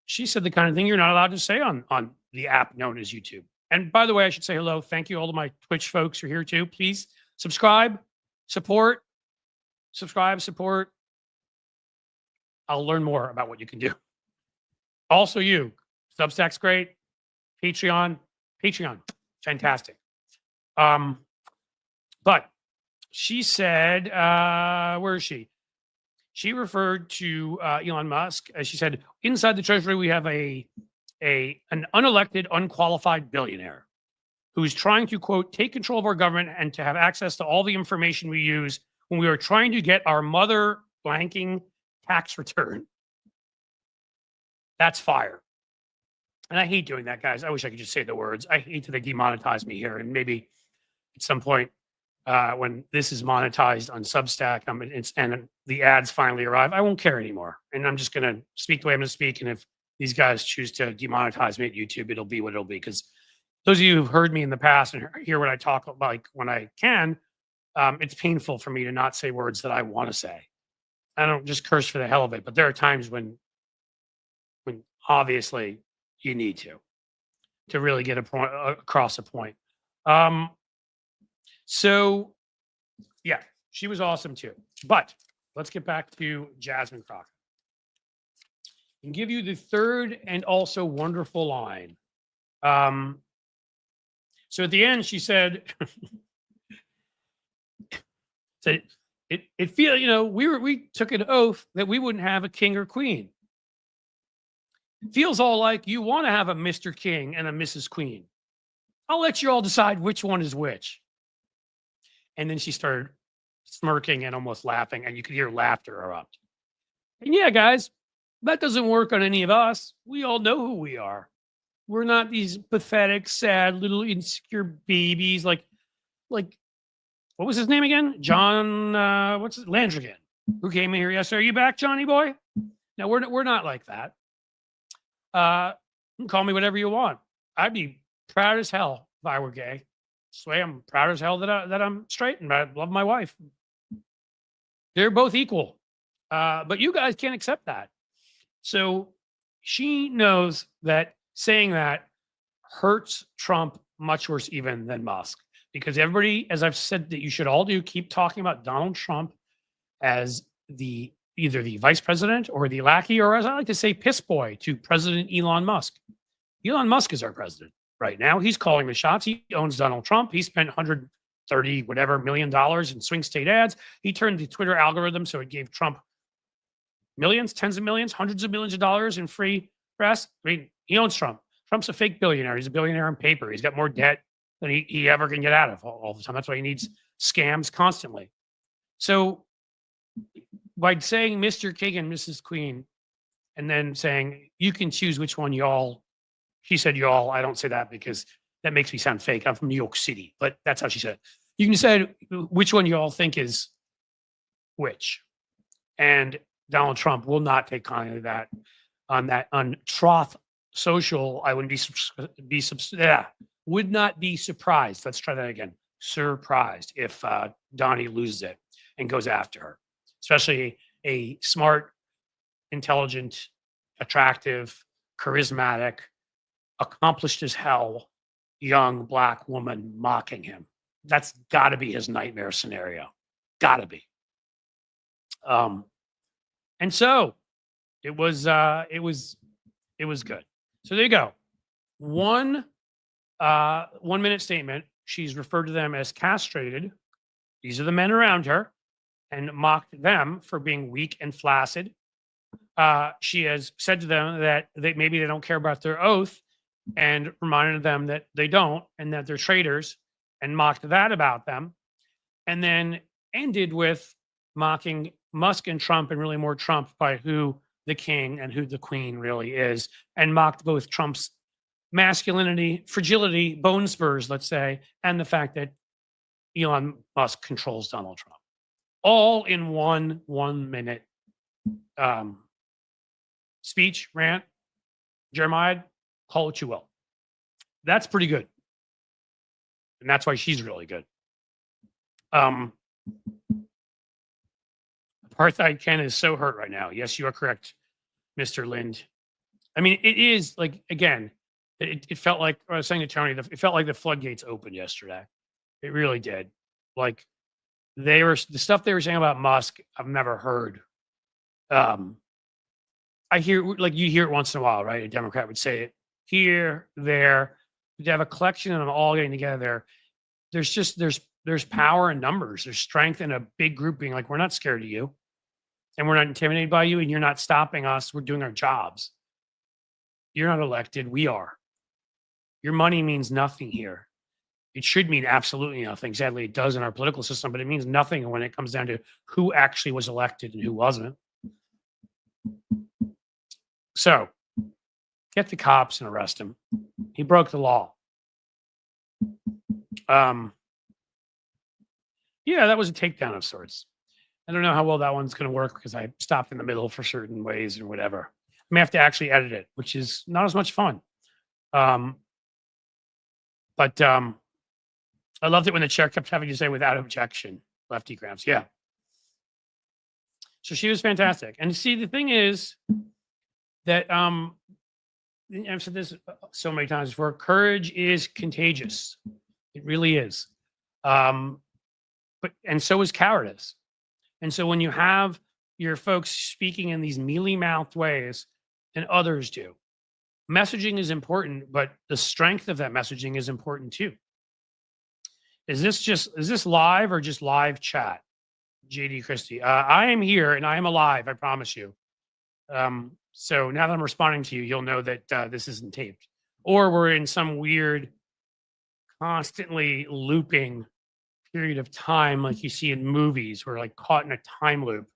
She said the kind of thing you're not allowed to say on the app known as YouTube. And by the way, I should say hello. Thank you all to my Twitch folks who are here too. Please subscribe, support. I'll learn more about what you can do. Also you, Substack's great. Patreon, fantastic. But she said, where is she? She referred to Elon Musk as, she said, inside the Treasury, we have an unelected, unqualified billionaire who's trying to, quote, take control of our government and to have access to all the information we use when we are trying to get our mother blanking tax return. That's fire. And I hate doing that, guys. I wish I could just say the words. I hate that they demonetize me here. And maybe at some point when this is monetized on Substack and the ads finally arrive, I won't care anymore. And I'm just going to speak the way I'm going to speak. And if these guys choose to demonetize me at YouTube, it'll be what it'll be. Because those of you who've heard me in the past and hear what I talk like when I can, it's painful for me to not say words that I want to say. I don't just curse for the hell of it, but there are times when obviously you need to really get across a point. So yeah, she was awesome too. But let's get back to Jasmine Crockett and give you the third and also wonderful line. So at the end, she said, it feel, we took an oath that we wouldn't have a king or queen. It feels all like you want to have a Mr. King and a Mrs. Queen. I'll let you all decide which one is which. And then she started smirking and almost laughing, and you could hear laughter erupt. And yeah, guys, that doesn't work on any of us. We all know who we are. We're not these pathetic, sad, little insecure babies like what was his name again? John, Landrigan, who came in here yesterday. Are you back, Johnny boy? No, we're not like that. You can call me whatever you want. I'd be proud as hell if I were gay. Swear I'm proud as hell that I'm straight and I love my wife. They're both equal. But you guys can't accept that. So she knows that saying that hurts Trump much worse even than Musk. Because everybody, as I've said that you should all do, keep talking about Donald Trump as either the vice president or the lackey, or as I like to say, piss boy to President Elon Musk. Elon Musk is our president right now. He's calling the shots. He owns Donald Trump. He spent $100 $30 whatever million in swing state ads. He turned the Twitter algorithm so it gave Trump millions, tens of millions, hundreds of millions of dollars in free press. I mean, he owns Trump. Trump's a fake billionaire. He's a billionaire on paper. He's got more debt than he ever can get out of all the time. That's why he needs scams constantly. So by saying Mr. King and Mrs. Queen, and then saying, you can choose which one y'all, she said y'all, I don't say that because that makes me sound fake. I'm from New York City, but that's how she said it. You can say which one y'all think is which. And Donald Trump will not take kindly to that on Troth Social. I wouldn't would not be surprised. Let's try that again. Surprised if Donnie loses it and goes after her, especially a smart, intelligent, attractive, charismatic, accomplished as hell young Black woman mocking him. That's got to be his nightmare scenario. Got to be. And so it was good. So there you go. One 1 minute statement. She's referred to them as castrated. These are the men around her, and mocked them for being weak and flaccid. She has said to them that maybe they don't care about their oath, and reminded them that they don't, and that they're traitors, and mocked that about them. And then ended with mocking Musk and Trump, and really more Trump by who the king and who the queen really is, and mocked both Trump's masculinity, fragility, bone spurs, let's say, and the fact that Elon Musk controls Donald Trump. All in one 1 minute speech, rant, Jeremiah, call what you will. That's pretty good. And that's why she's really good. Apartheid Ken is so hurt right now. Yes, you are correct, Mr. Lind. I mean, it is like, again, it felt like, I was saying to Tony, it felt like the floodgates opened yesterday. It really did. Like, the stuff they were saying about Musk, I've never heard. I hear, like, you hear it once in a while, right? A Democrat would say it here, there. To have a collection of them all getting together, there's power in numbers. There's strength in a big group being like, we're not scared of you, and we're not intimidated by you, and you're not stopping us. We're doing our jobs. You're not elected. We are. Your money means nothing here. It should mean absolutely nothing. Sadly, it does in our political system, but it means nothing when it comes down to who actually was elected and who wasn't. So, get the cops and arrest him. He broke the law. Yeah, that was a takedown of sorts. I don't know how well that one's going to work because I stopped in the middle for certain ways or whatever. I may have to actually edit it, which is not as much fun. But I loved it when the chair kept having to say without objection, Lefty Gramps. Yeah. So she was fantastic. And see, the thing is that I've said this so many times before, courage is contagious. It really is. And so is cowardice. And so when you have your folks speaking in these mealy-mouthed ways, and others do, messaging is important, but the strength of that messaging is important too. Is this live or just live chat? JD Christie. I am here and I am alive, I promise you. So now that I'm responding to you, you'll know that this isn't taped. Or we're in some weird, constantly looping period of time like you see in movies. We're like caught in a time loop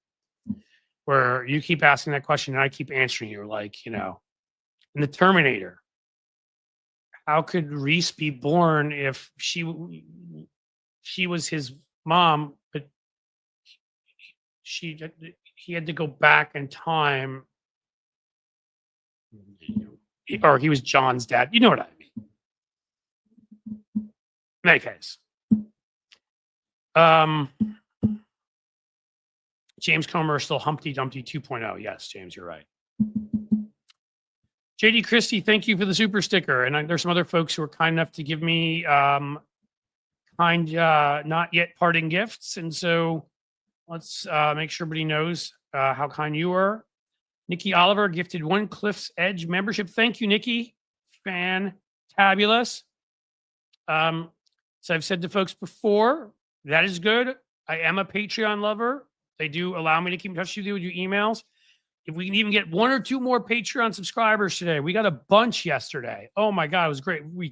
where you keep asking that question and I keep answering you. Like, in the Terminator, how could Reese be born if she was his mom, but he had to go back in time, or he was John's dad. You know what I mean? In any case, James Comer is still Humpty Dumpty 2.0. Yes, James, you're right. JD Christie, thank you for the super sticker. And there's some other folks who are kind enough to give me not yet parting gifts. And so let's make sure everybody knows how kind you are. Nikki Oliver gifted 1 Cliff's Edge membership. Thank you, Nikki. Fantabulous. So I've said to folks before, that is good. I am a Patreon lover. They do allow me to keep in touch with you emails. If we can even get 1 or 2 more Patreon subscribers today, we got a bunch yesterday. Oh my God, it was great. We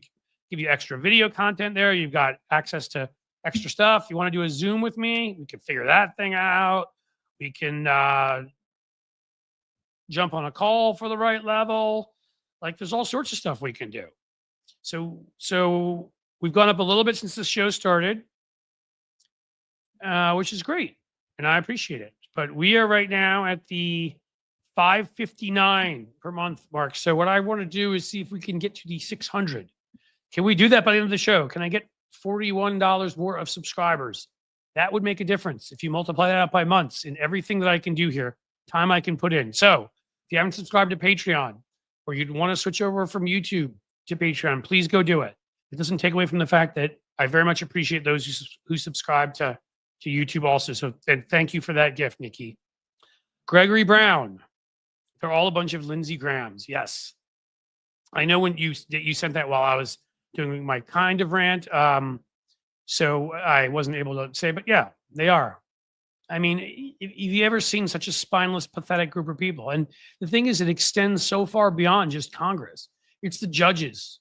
give you extra video content there. You've got access to extra stuff. You want to do a Zoom with me? We can figure that thing out. We can jump on a call for the right level. Like there's all sorts of stuff we can do. So we've gone up a little bit since the show started, which is great. And I appreciate it. But we are right now at the $5.59 per month mark. So what I want to do is see if we can get to the 600. Can we do that by the end of the show? Can I get $41 more of subscribers? That would make a difference if you multiply that out by months in everything that I can do here, time I can put in. So if you haven't subscribed to Patreon or you'd want to switch over from YouTube to Patreon, please go do it. It doesn't take away from the fact that I very much appreciate those who subscribe to YouTube also. So and thank you for that gift, Nikki. Gregory Brown. They're all a bunch of Lindsey Grahams. Yes. I know when you sent that while I was doing my kind of rant. So I wasn't able to say, but yeah, they are. I mean, if you ever seen such a spineless, pathetic group of people? And the thing is, it extends so far beyond just Congress. It's the judges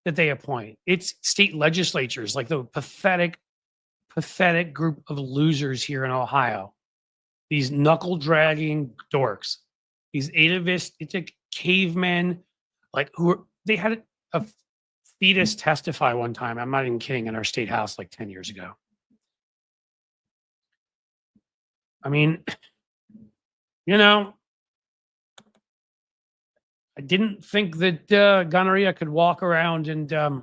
that they appoint. It's state legislatures, like the pathetic group of losers here in Ohio. These knuckle-dragging dorks. These atavistic cavemen, like they had a fetus testify one time. I'm not even kidding, in our state house like 10 years ago. I mean, I didn't think that gonorrhea could walk around and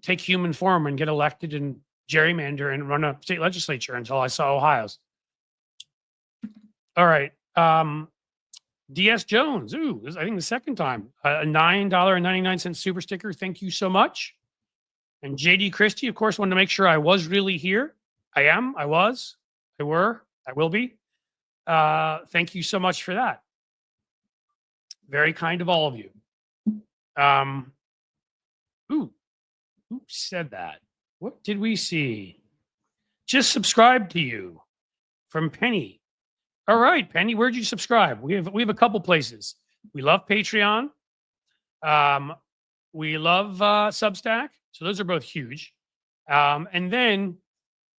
take human form and get elected and gerrymander and run a state legislature until I saw Ohio's. All right. DS Jones. Ooh, this is, I think, the second time. A $9.99 super sticker. Thank you so much. And JD Christie, of course, wanted to make sure I was really here. I am. I was. I were. I will be. Thank you so much for that. Very kind of all of you. Who said that? What did we see? Just subscribe to you from Penny. All right, Penny, where'd you subscribe? We have a couple places. We love Patreon. We love Substack. So those are both huge. And then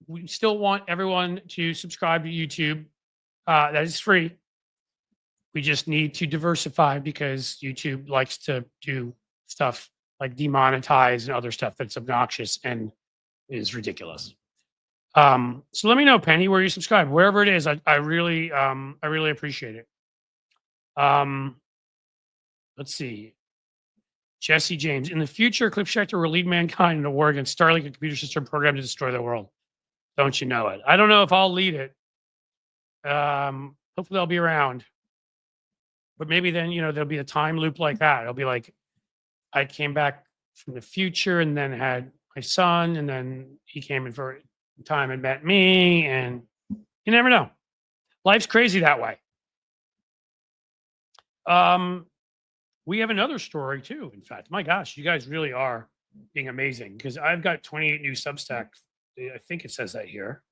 we still want everyone to subscribe to YouTube. That is free. We just need to diversify because YouTube likes to do stuff like demonetize and other stuff that's obnoxious and is ridiculous. So let me know, Penny, where you subscribe, wherever it is. I really appreciate it. Let's see. Jesse James. In the future, Cliff Schecter will lead mankind in a war against Starlink, a computer system programmed to destroy the world. Don't you know it? I don't know if I'll lead it. Hopefully I'll be around. But maybe then, there'll be a time loop like that. It'll be like I came back from the future and then had my son, and then he came in for time and met me, and you never know. Life's crazy that way. We have another story too. In fact, my gosh, you guys really are being amazing because I've got 28 new Substacks. I think it says that here.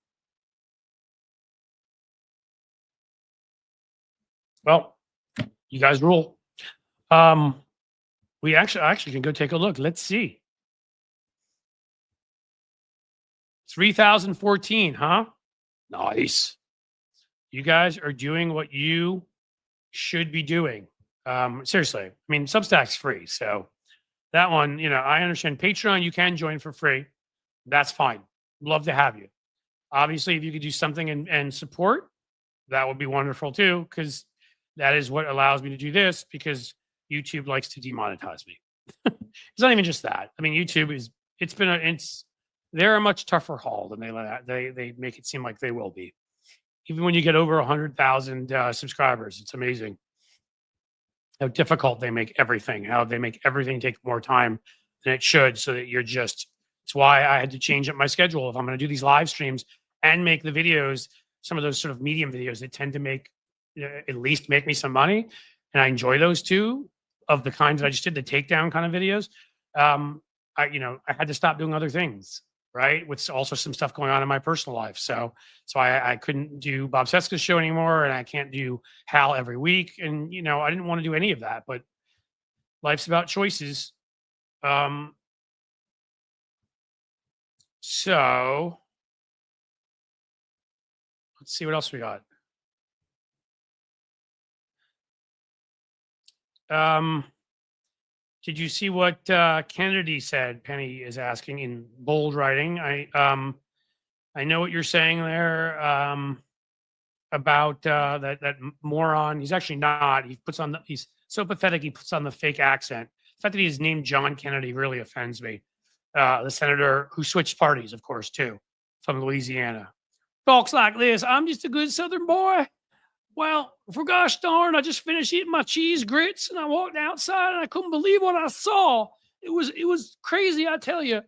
Well, you guys rule. We actually can go take a look. Let's see. 3014, huh? Nice. You guys are doing what you should be doing. Seriously. I mean, Substack's free. So that one, I understand. Patreon, you can join for free. That's fine. Love to have you. Obviously, if you could do something and support, that would be wonderful too, because that is what allows me to do this, because YouTube likes to demonetize me. It's not even just that. I mean, YouTube they're a much tougher haul than they make it seem like they will be. Even when you get over 100,000 subscribers, it's amazing how difficult they make everything, how they make everything take more time than it should, so that it's why I had to change up my schedule. If I'm going to do these live streams and make the videos, some of those sort of medium videos that tend to make, at least make me some money. And I enjoy those too, of the kinds that I just did, the takedown kind of videos. I had to stop doing other things, right? With also some stuff going on in my personal life. So I couldn't do Bob Seska's show anymore, and I can't do Hal every week. And I didn't want to do any of that, but life's about choices. So let's see what else we got. Did you see what Kennedy said? Penny is asking in bold writing. I know what you're saying there about that moron. He's actually not. He's so pathetic. He puts on the fake accent. The fact that he's named John Kennedy really offends me. The senator who switched parties, of course, too, from Louisiana. Talks like this. I'm just a good Southern boy. Well, for gosh darn, I just finished eating my cheese grits and I walked outside and I couldn't believe what I saw. It was crazy, I tell you.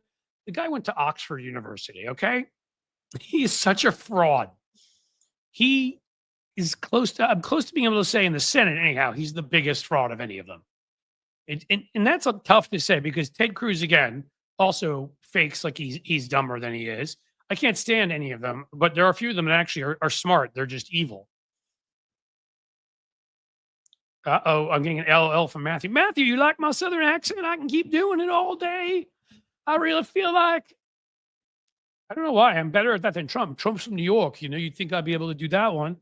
The guy went to Oxford University, okay? He is such a fraud. He is I'm close to being able to say in the Senate, anyhow, he's the biggest fraud of any of them. And that's tough to say because Ted Cruz, again, also fakes like he's dumber than he is. I can't stand any of them, but there are a few of them that actually are smart. They're just evil. I'm getting an LL from Matthew. Matthew, you like my Southern accent? I can keep doing it all day. I really feel like, I don't know why. I'm better at that than Trump. Trump's from New York. You'd think I'd be able to do that one.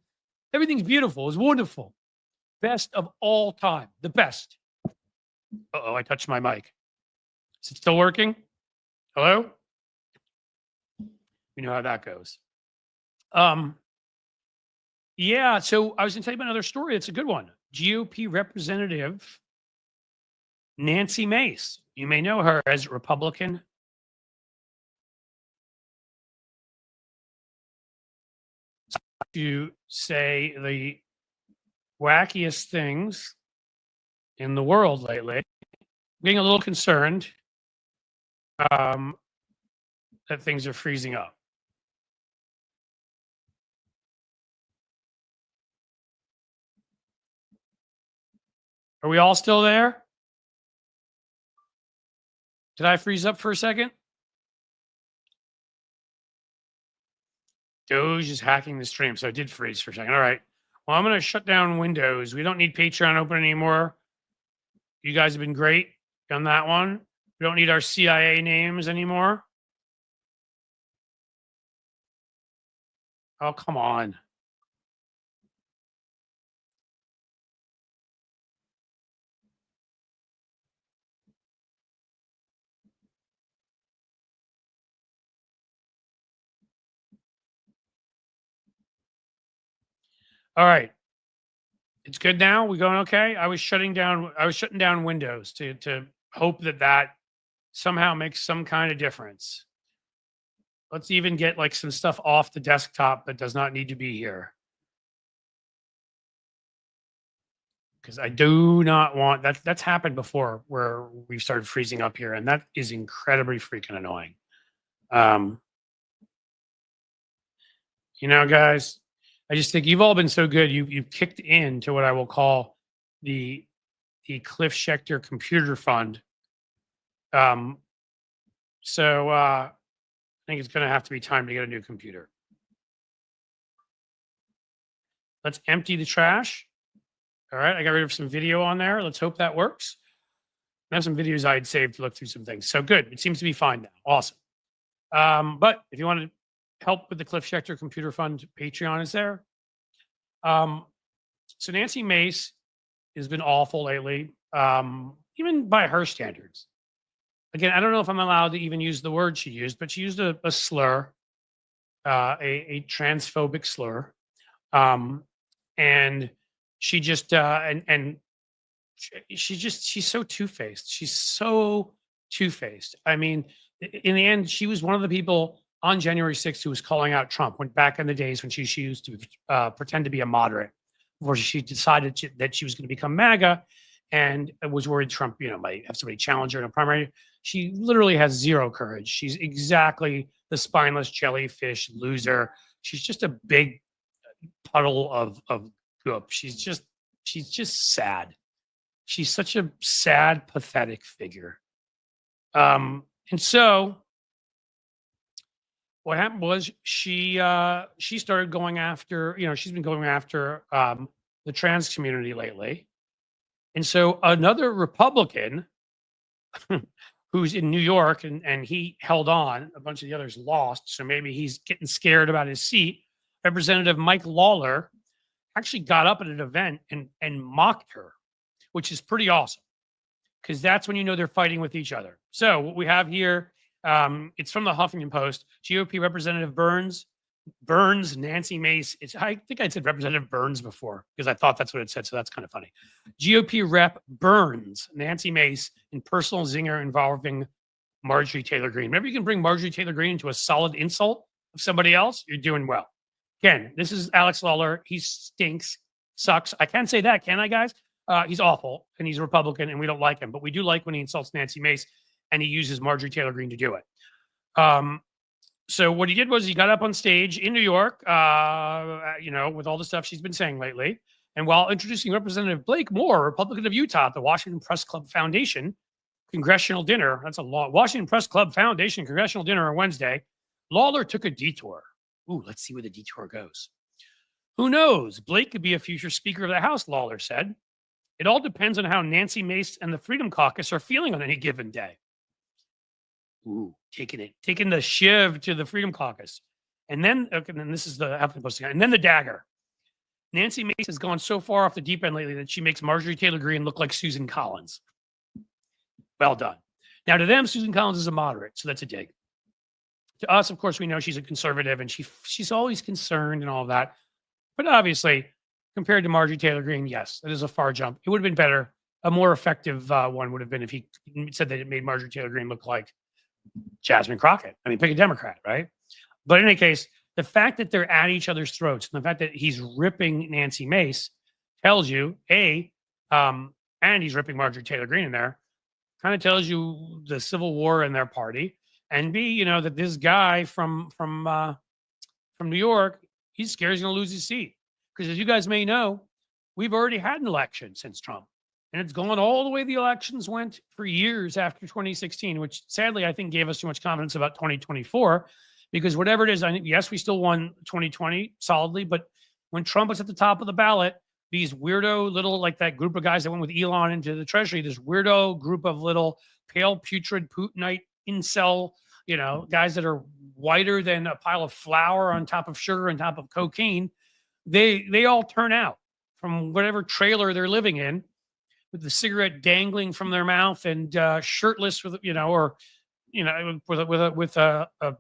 Everything's beautiful. It's wonderful. Best of all time. The best. Uh-oh, I touched my mic. Is it still working? Hello? You know how that goes. Yeah, so I was going to tell you about another story. It's a good one. GOP Representative Nancy Mace. You may know her as Republican. To say the wackiest things in the world lately. Being a little concerned that things are freezing up. Are we all still there? Did I freeze up for a second? Doge is hacking the stream, so I did freeze for a second. All right. Well, I'm going to shut down Windows. We don't need Patreon open anymore. You guys have been great on that one. We don't need our CIA names anymore. Oh, come on. All right. It's good now. We going okay? I was shutting down Windows to hope that somehow makes some kind of difference. Let's even get like some stuff off the desktop that does not need to be here. Because I do not want that's happened before where we've started freezing up here, and that is incredibly freaking annoying. Guys, I just think you've all been so good. You've kicked into what I will call the Cliff Schechter Computer Fund. So I think it's going to have to be time to get a new computer. Let's empty the trash. All right, I got rid of some video on there. Let's hope that works. I have some videos I had saved to look through some things. So good. It seems to be fine now. Awesome. But if you want to help with the Cliff Schechter Computer Fund, Patreon is there. So Nancy Mace has been awful lately, even by her standards. Again, I don't know if I'm allowed to even use the word she used, but she used a slur, a transphobic slur. And she just, she's so two-faced. She's so two-faced. I mean, in the end, she was one of the people on January 6th who was calling out Trump when back in the days when she used to pretend to be a moderate before she decided that she was going to become MAGA and was worried Trump, might have somebody challenge her in a primary. She literally has zero courage. She's exactly the spineless jellyfish loser. She's just a big puddle of goop. She's just sad. She's such a sad, pathetic figure. And so what happened was she started going after, she's been going after the trans community lately. And so another Republican who's in New York, and he held on, a bunch of the others lost. So maybe he's getting scared about his seat. Representative Mike Lawler actually got up at an event and mocked her, which is pretty awesome because that's when you know they're fighting with each other. So what we have here, it's from the Huffington Post. GOP Representative Burns, Nancy Mace. I think I said Representative Burns before because I thought that's what it said. So that's kind of funny. GOP Rep Burns, Nancy Mace in personal zinger involving Marjorie Taylor Greene. Whenever you can bring Marjorie Taylor Greene into a solid insult of somebody else, you're doing well. Again, this is Alex Lawler. He stinks, sucks. I can't say that, can I, guys? He's awful, and he's a Republican, and we don't like him. But we do like when he insults Nancy Mace, and he uses Marjorie Taylor Greene to do it. So what he did was he got up on stage in New York, with all the stuff she's been saying lately. And while introducing Representative Blake Moore, Republican of Utah, at the Washington Press Club Foundation congressional dinner, that's a long Washington Press Club Foundation congressional dinner on Wednesday, Lawler took a detour. Ooh, let's see where the detour goes. Who knows? Blake could be a future Speaker of the House, Lawler said. It all depends on how Nancy Mace and the Freedom Caucus are feeling on any given day. Ooh, taking the shiv to the Freedom Caucus. And then this is the Huffington Post again. And then the dagger. Nancy Mace has gone so far off the deep end lately that she makes Marjorie Taylor Greene look like Susan Collins. Well done. Now, to them, Susan Collins is a moderate, so that's a dig. To us, of course, we know she's a conservative, and she's always concerned and all of that. But obviously, compared to Marjorie Taylor Greene, yes, that is a far jump. It would have been better. A more effective one would have been if he said that it made Marjorie Taylor Greene look like Jasmine Crockett. I mean, pick a Democrat, right? But in any case, the fact that they're at each other's throats and the fact that he's ripping Nancy Mace tells you, and he's ripping Marjorie Taylor Greene in there, kind of tells you the civil war in their party, and B, that this guy from New York, he's scared he's going to lose his seat. Because as you guys may know, we've already had an election since Trump. And it's gone all the way the elections went for years after 2016, which sadly I think gave us too much confidence about 2024. Because whatever it is, yes, we still won 2020 solidly, but when Trump was at the top of the ballot, these weirdo little, like that group of guys that went with Elon into the treasury, this weirdo group of little pale, putrid, Putinite, incel, guys that are whiter than a pile of flour on top of sugar on top of cocaine, they all turn out from whatever trailer they're living in with the cigarette dangling from their mouth and shirtless with, with a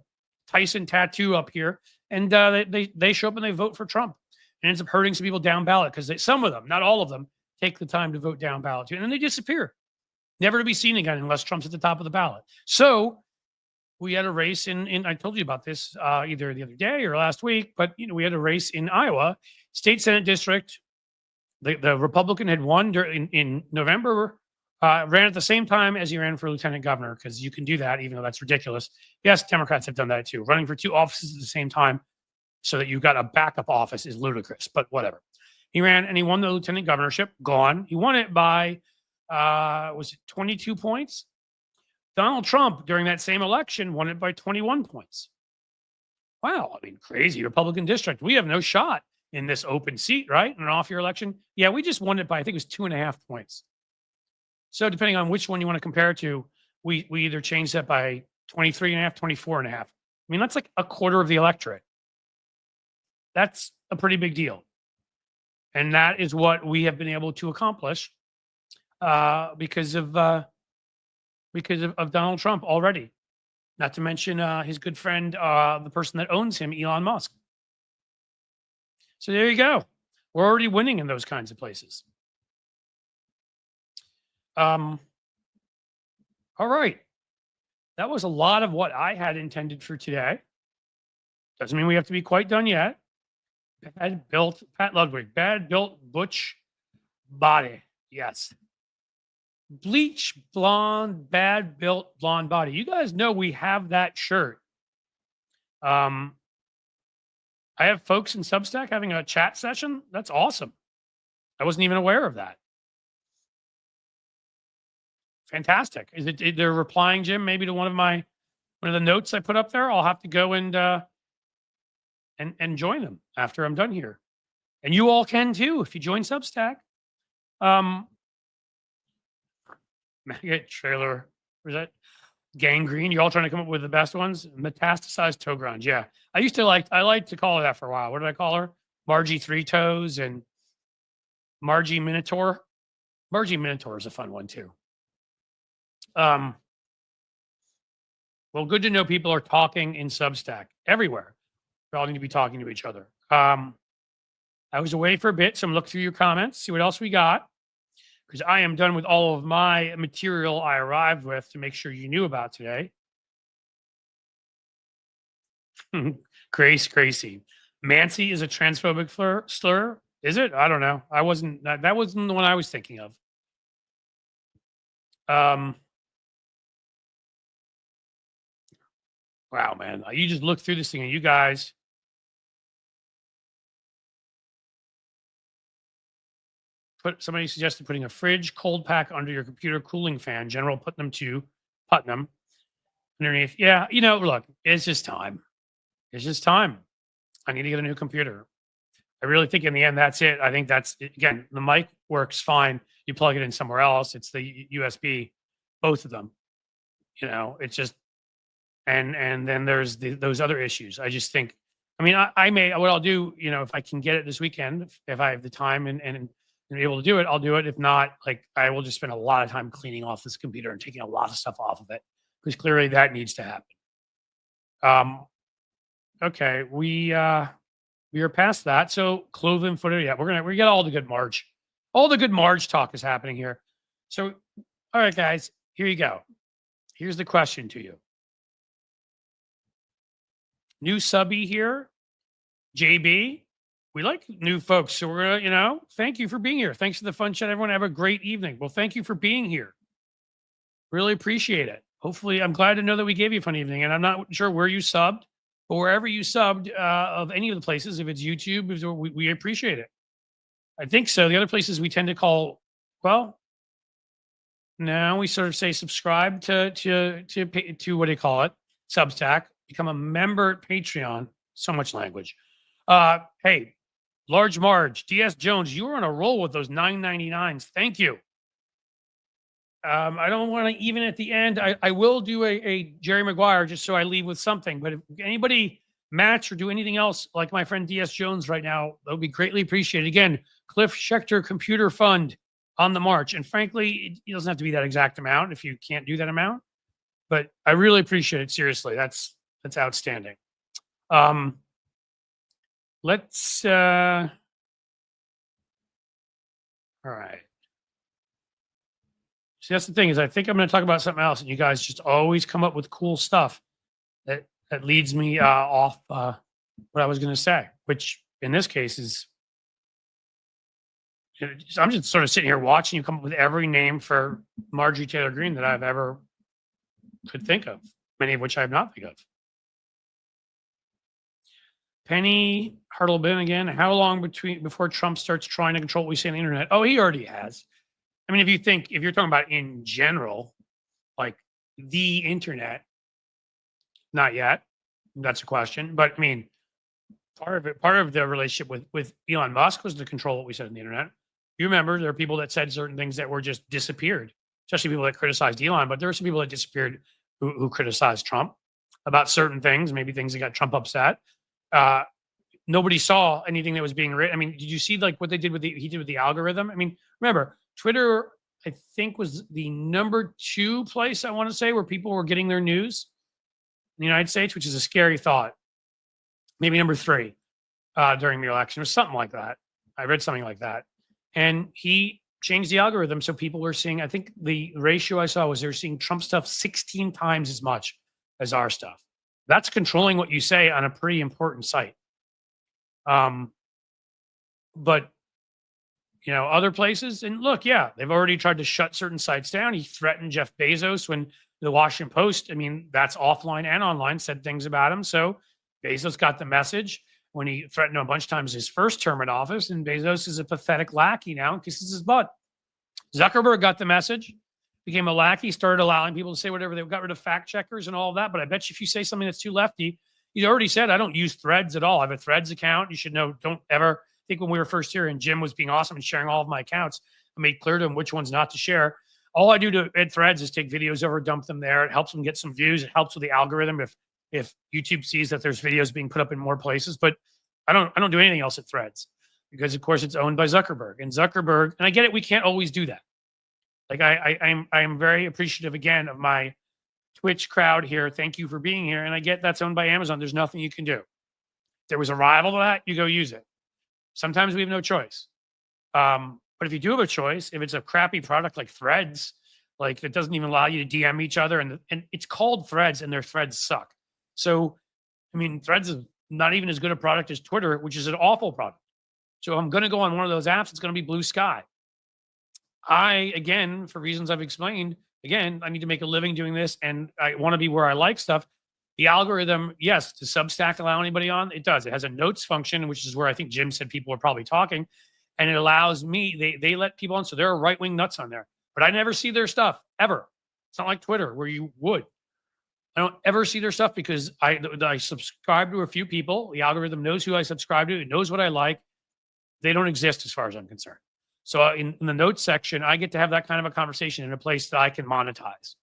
Tyson tattoo up here. And they show up and they vote for Trump. And ends up hurting some people down ballot because some of them, not all of them, take the time to vote down ballot too. And then they disappear, never to be seen again unless Trump's at the top of the ballot. So we had a race in I told you about this either the other day or last week, but we had a race in Iowa, state Senate district. The Republican had won in November, ran at the same time as he ran for lieutenant governor, because you can do that, even though that's ridiculous. Yes, Democrats have done that too. Running for two offices at the same time so that you've got a backup office is ludicrous, but whatever. He ran and he won the lieutenant governorship. Gone. He won it by, was it 22 points? Donald Trump, during that same election, won it by 21 points. Wow. I mean, crazy Republican district. We have no shot in this open seat, right? In an off-year election. Yeah, we just won it by, I think it was 2.5 points. So depending on which one you want to compare it to, we either change that by 23.5, 24.5. I mean, that's like a quarter of the electorate. That's a pretty big deal. And that is what we have been able to accomplish because of Donald Trump already. Not to mention his good friend, the person that owns him, Elon Musk. So there you go. We're already winning in those kinds of places. All right. That was a lot of what I had intended for today. Doesn't mean we have to be quite done yet. Bad built, Pat Ludwig, bad built butch body. Yes. Bleach blonde, bad built blonde body. You guys know we have that shirt. I have folks in Substack having a chat session. That's awesome. I wasn't even aware of that. Fantastic. Is it they're replying, Jim, maybe to one of the notes I put up there? I'll have to go and join them after I'm done here. And you all can too if you join Substack. Maggot trailer. Was that gangrene? You all trying to come up with the best ones? Metastasized toe grunge. Yeah. I like to call her that for a while. What did I call her? Margie Three Toes and Margie Minotaur. Margie Minotaur is a fun one too. Well, good to know people are talking in Substack everywhere. We all need to be talking to each other. I was away for a bit, so I'm looking through your comments, see what else we got, because I am done with all of my material I arrived with to make sure you knew about today. Crazy. Mancy is a transphobic slur. Is it? I don't know. That wasn't the one I was thinking of. Wow, man. You just look through this thing and you guys. Somebody suggested putting a fridge cold pack under your computer cooling fan. General Putnam underneath. Yeah, look, it's just time. I need to get a new computer. I really think in the end, that's it. I think that's it. Again, the mic works fine. You plug it in somewhere else. It's the USB, both of them. It's just, and then there's those other issues. I just think, what I'll do, if I can get it this weekend, if I have the time and be able to do it, I'll do it. If not, I will just spend a lot of time cleaning off this computer and taking a lot of stuff off of it, because clearly that needs to happen. Okay, we are past that. So clothing footer, yeah, we got all the good Marge talk is happening here. So, all right, guys, here you go. Here's the question to you. New subby here, JB. We like new folks, so we're gonna, thank you for being here. Thanks for the fun chat, everyone. Have a great evening. Well, thank you for being here. Really appreciate it. Hopefully, I'm glad to know that we gave you a fun evening, and I'm not sure where you subbed, but wherever you subbed, of any of the places, if it's YouTube, we appreciate it. I think so. The other places we tend to call, well, now we sort of say subscribe to what do you call it? Substack. Become a member at Patreon. So much language. Hey, Large Marge, DS Jones, you were on a roll with those $9.99s. Thank you. I don't want to even at the end. I will do a Jerry Maguire just so I leave with something. But if anybody match or do anything else like my friend DS Jones right now, that would be greatly appreciated. Again, Cliff Schechter Computer Fund on the march. And frankly, it doesn't have to be that exact amount if you can't do that amount. But I really appreciate it. Seriously, that's outstanding. Let's all right. See, that's the thing, is I think I'm going to talk about something else, and you guys just always come up with cool stuff that leads me off what I was going to say, which in this case is, I'm just sort of sitting here watching you come up with every name for Marjorie Taylor Greene that I've ever could think of, many of which I have not think of. Penny Hartleben again. How long before Trump starts trying to control what we say on the internet? Oh, he already has. If you're talking about in general, like the internet, not yet. That's a question. But part of the relationship with Elon Musk was to control what we said on the internet. You remember there are people that said certain things that were just disappeared, especially people that criticized Elon, but there were some people that disappeared who criticized Trump about certain things, maybe things that got Trump upset. Nobody saw anything that was being written. Did you see what they did with the algorithm? Remember, Twitter, I think, was the number 2 place, I want to say, where people were getting their news in the United States, which is a scary thought. Maybe number 3 during the election or something like that. I read something like that. And he changed the algorithm. So people were seeing, I think the ratio I saw was they were seeing Trump stuff 16 times as much as our stuff. That's controlling what you say on a pretty important site. But other places, and look, yeah, they've already tried to shut certain sites down. He threatened Jeff Bezos when the Washington Post, that's offline and online, said things about him. So Bezos got the message when he threatened him a bunch of times his first term in office, and Bezos is a pathetic lackey now and kisses his butt. Zuckerberg got the message became a lackey, started allowing people to say whatever. They got rid of fact checkers and all of that. But I bet you if you say something that's too lefty, he already said, I don't use Threads at all. I have a Threads account. You should know, don't ever think when we were first here and Jim was being awesome and sharing all of my accounts, I made clear to him which ones not to share. All I do to at Threads is take videos over, dump them there. It helps them get some views. It helps with the algorithm if YouTube sees that there's videos being put up in more places. But I don't do anything else at Threads because of course it's owned by Zuckerberg. And Zuckerberg, and I get it, we can't always do that. Like I'm very appreciative again of my Twitch crowd here. Thank you for being here. And I get that's owned by Amazon. There's nothing you can do. If there was a rival to that, you go use it. Sometimes we have no choice. But if you do have a choice, if it's a crappy product like Threads, like that doesn't even allow you to DM each other, and it's called Threads, and their threads suck. So, I mean, Threads is not even as good a product as Twitter, which is an awful product. So, if I'm going to go on one of those apps, it's going to be Blue Sky. Again, for reasons I've explained, again, I need to make a living doing this, and I want to be where I like stuff. The algorithm, yes, does Substack allow anybody on? It does. It has a notes function, which is where I think Jim said people are probably talking. And it allows me, they let people on. So there are right-wing nuts on there. But I never see their stuff, ever. It's not like Twitter where you would. I don't ever see their stuff because I subscribe to a few people. The algorithm knows who I subscribe to. It knows what I like. They don't exist as far as I'm concerned. So in the notes section, I get to have that kind of a conversation in a place that I can monetize.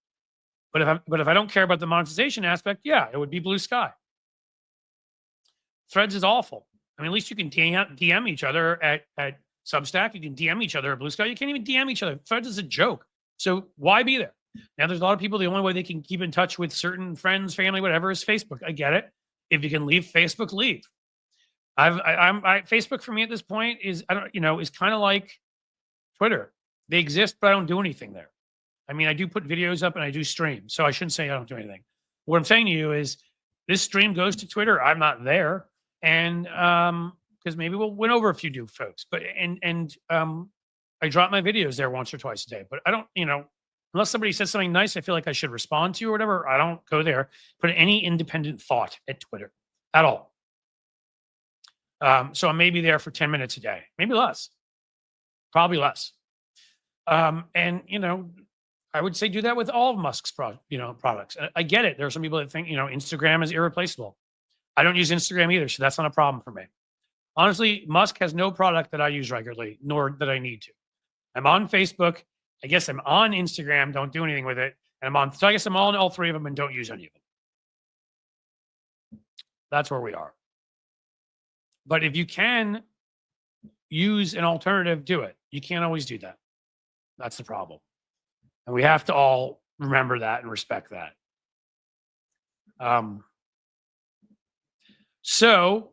But if I don't care about the monetization aspect, yeah, it would be Blue Sky. Threads is awful. I mean, at least you can DM each other at Substack. You can DM each other at Blue Sky. You can't even DM each other. Threads is a joke. So why be there? Now, there's a lot of people, the only way they can keep in touch with certain friends, family, whatever, is Facebook. I get it. If you can leave Facebook, leave. Facebook for me at this point is, is kind of like Twitter. They exist, but I don't do anything there. I mean, I do put videos up and I do stream. So I shouldn't say I don't do anything. What I'm saying to you is this stream goes to Twitter. I'm not there. And because maybe we'll win over a few new folks, but I drop my videos there once or twice a day. But I don't, unless somebody says something nice, I feel like I should respond to or whatever. I don't go there, put any independent thought at Twitter at all. So I'm maybe there for 10 minutes a day, maybe less, probably less. I would say do that with all of Musk's products. I get it. There are some people that think, Instagram is irreplaceable. I don't use Instagram either, so that's not a problem for me. Honestly, Musk has no product that I use regularly, nor that I need to. I'm on Facebook. I guess I'm on Instagram, don't do anything with it. And so I guess I'm on all three of them and don't use any of them. That's where we are. But if you can use an alternative, do it. You can't always do that. That's the problem. And we have to all remember that and respect that. So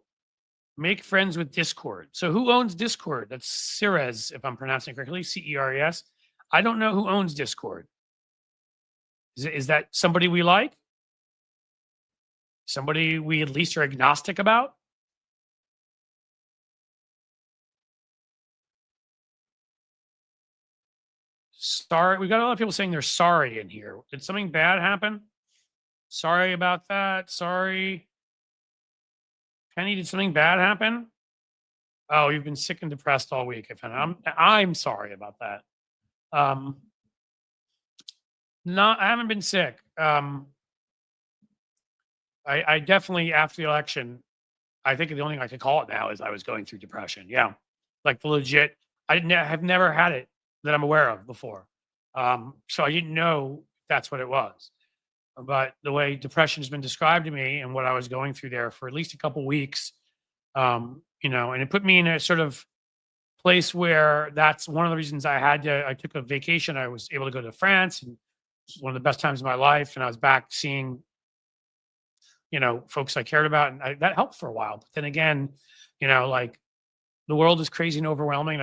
make friends with Discord. So who owns Discord? That's Ceres, if I'm pronouncing it correctly, Ceres. I don't know who owns Discord. Is that somebody we like? Somebody we at least are agnostic about? Sorry, we got a lot of people saying they're sorry in here. Did something bad happen? Sorry about that. Sorry. Penny, did something bad happen? Oh, you've been sick and depressed all week. I'm sorry about that. I haven't been sick. I definitely, after the election, I think the only thing I could call it now is I was going through depression. Yeah, like the legit. Have never had it that I'm aware of before. So I didn't know that's what it was. But the way depression has been described to me and what I was going through there for at least a couple weeks, and it put me in a sort of place where that's one of the reasons I took a vacation. I was able to go to France, and it was one of the best times of my life. And I was back seeing, folks I cared about, and that helped for a while. But then again, like the world is crazy and overwhelming.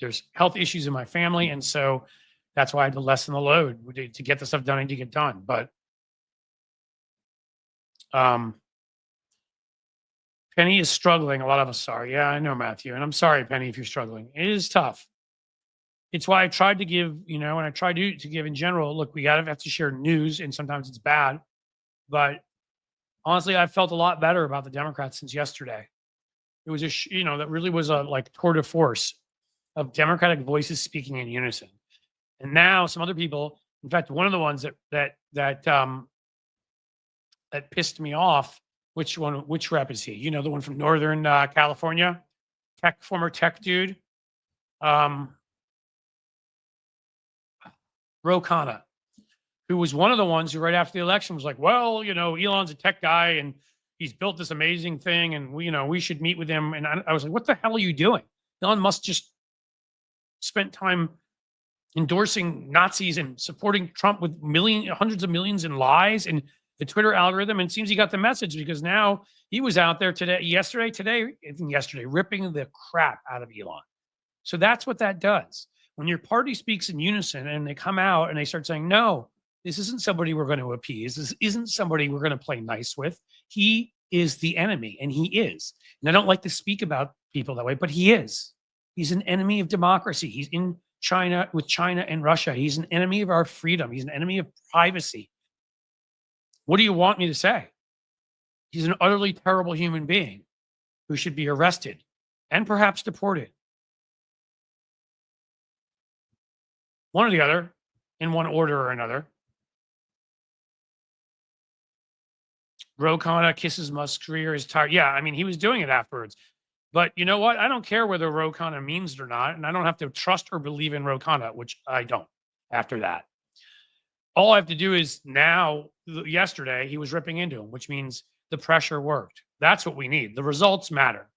There's health issues in my family. And so that's why I had to lessen the load to get the stuff done I need to get done. But Penny is struggling. A lot of us are. Yeah, I know, Matthew. And I'm sorry, Penny, if you're struggling. It is tough. It's why I tried to give, and I try to give in general, look, we have to share news, and sometimes it's bad. But honestly, I felt a lot better about the Democrats since yesterday. It was that really was a like tour de force of Democratic voices speaking in unison. And now some other people In fact, one of the ones that pissed me off. Which rep is he? You know, the one from Northern California, former tech dude, Ro Khanna, who was one of the ones who right after the election was like, well, you know, Elon's a tech guy and he's built this amazing thing and we should meet with him. And I was like, what the hell are you doing? Elon Musk just spent time endorsing Nazis and supporting Trump with hundreds of millions in lies and the Twitter algorithm. And it seems he got the message because now he was out there yesterday, ripping the crap out of Elon. So that's what that does. When your party speaks in unison and they come out and they start saying, no, this isn't somebody we're going to appease. This isn't somebody we're going to play nice with. He is the enemy, and he is. And I don't like to speak about people that way, but he is. He's an enemy of democracy. He's in China with China and Russia. He's an enemy of our freedom. He's an enemy of privacy. What do you want me to say? He's an utterly terrible human being who should be arrested and perhaps deported. One or the other, in one order or another. Ro Khanna kisses Musk's rear, is tired. Yeah, I mean, he was doing it afterwards. But you know what? I don't care whether Ro Khanna means it or not, and I don't have to trust or believe in Ro Khanna, which I don't after that. All I have to do is yesterday, he was ripping into him, which means the pressure worked. That's what we need. The results matter.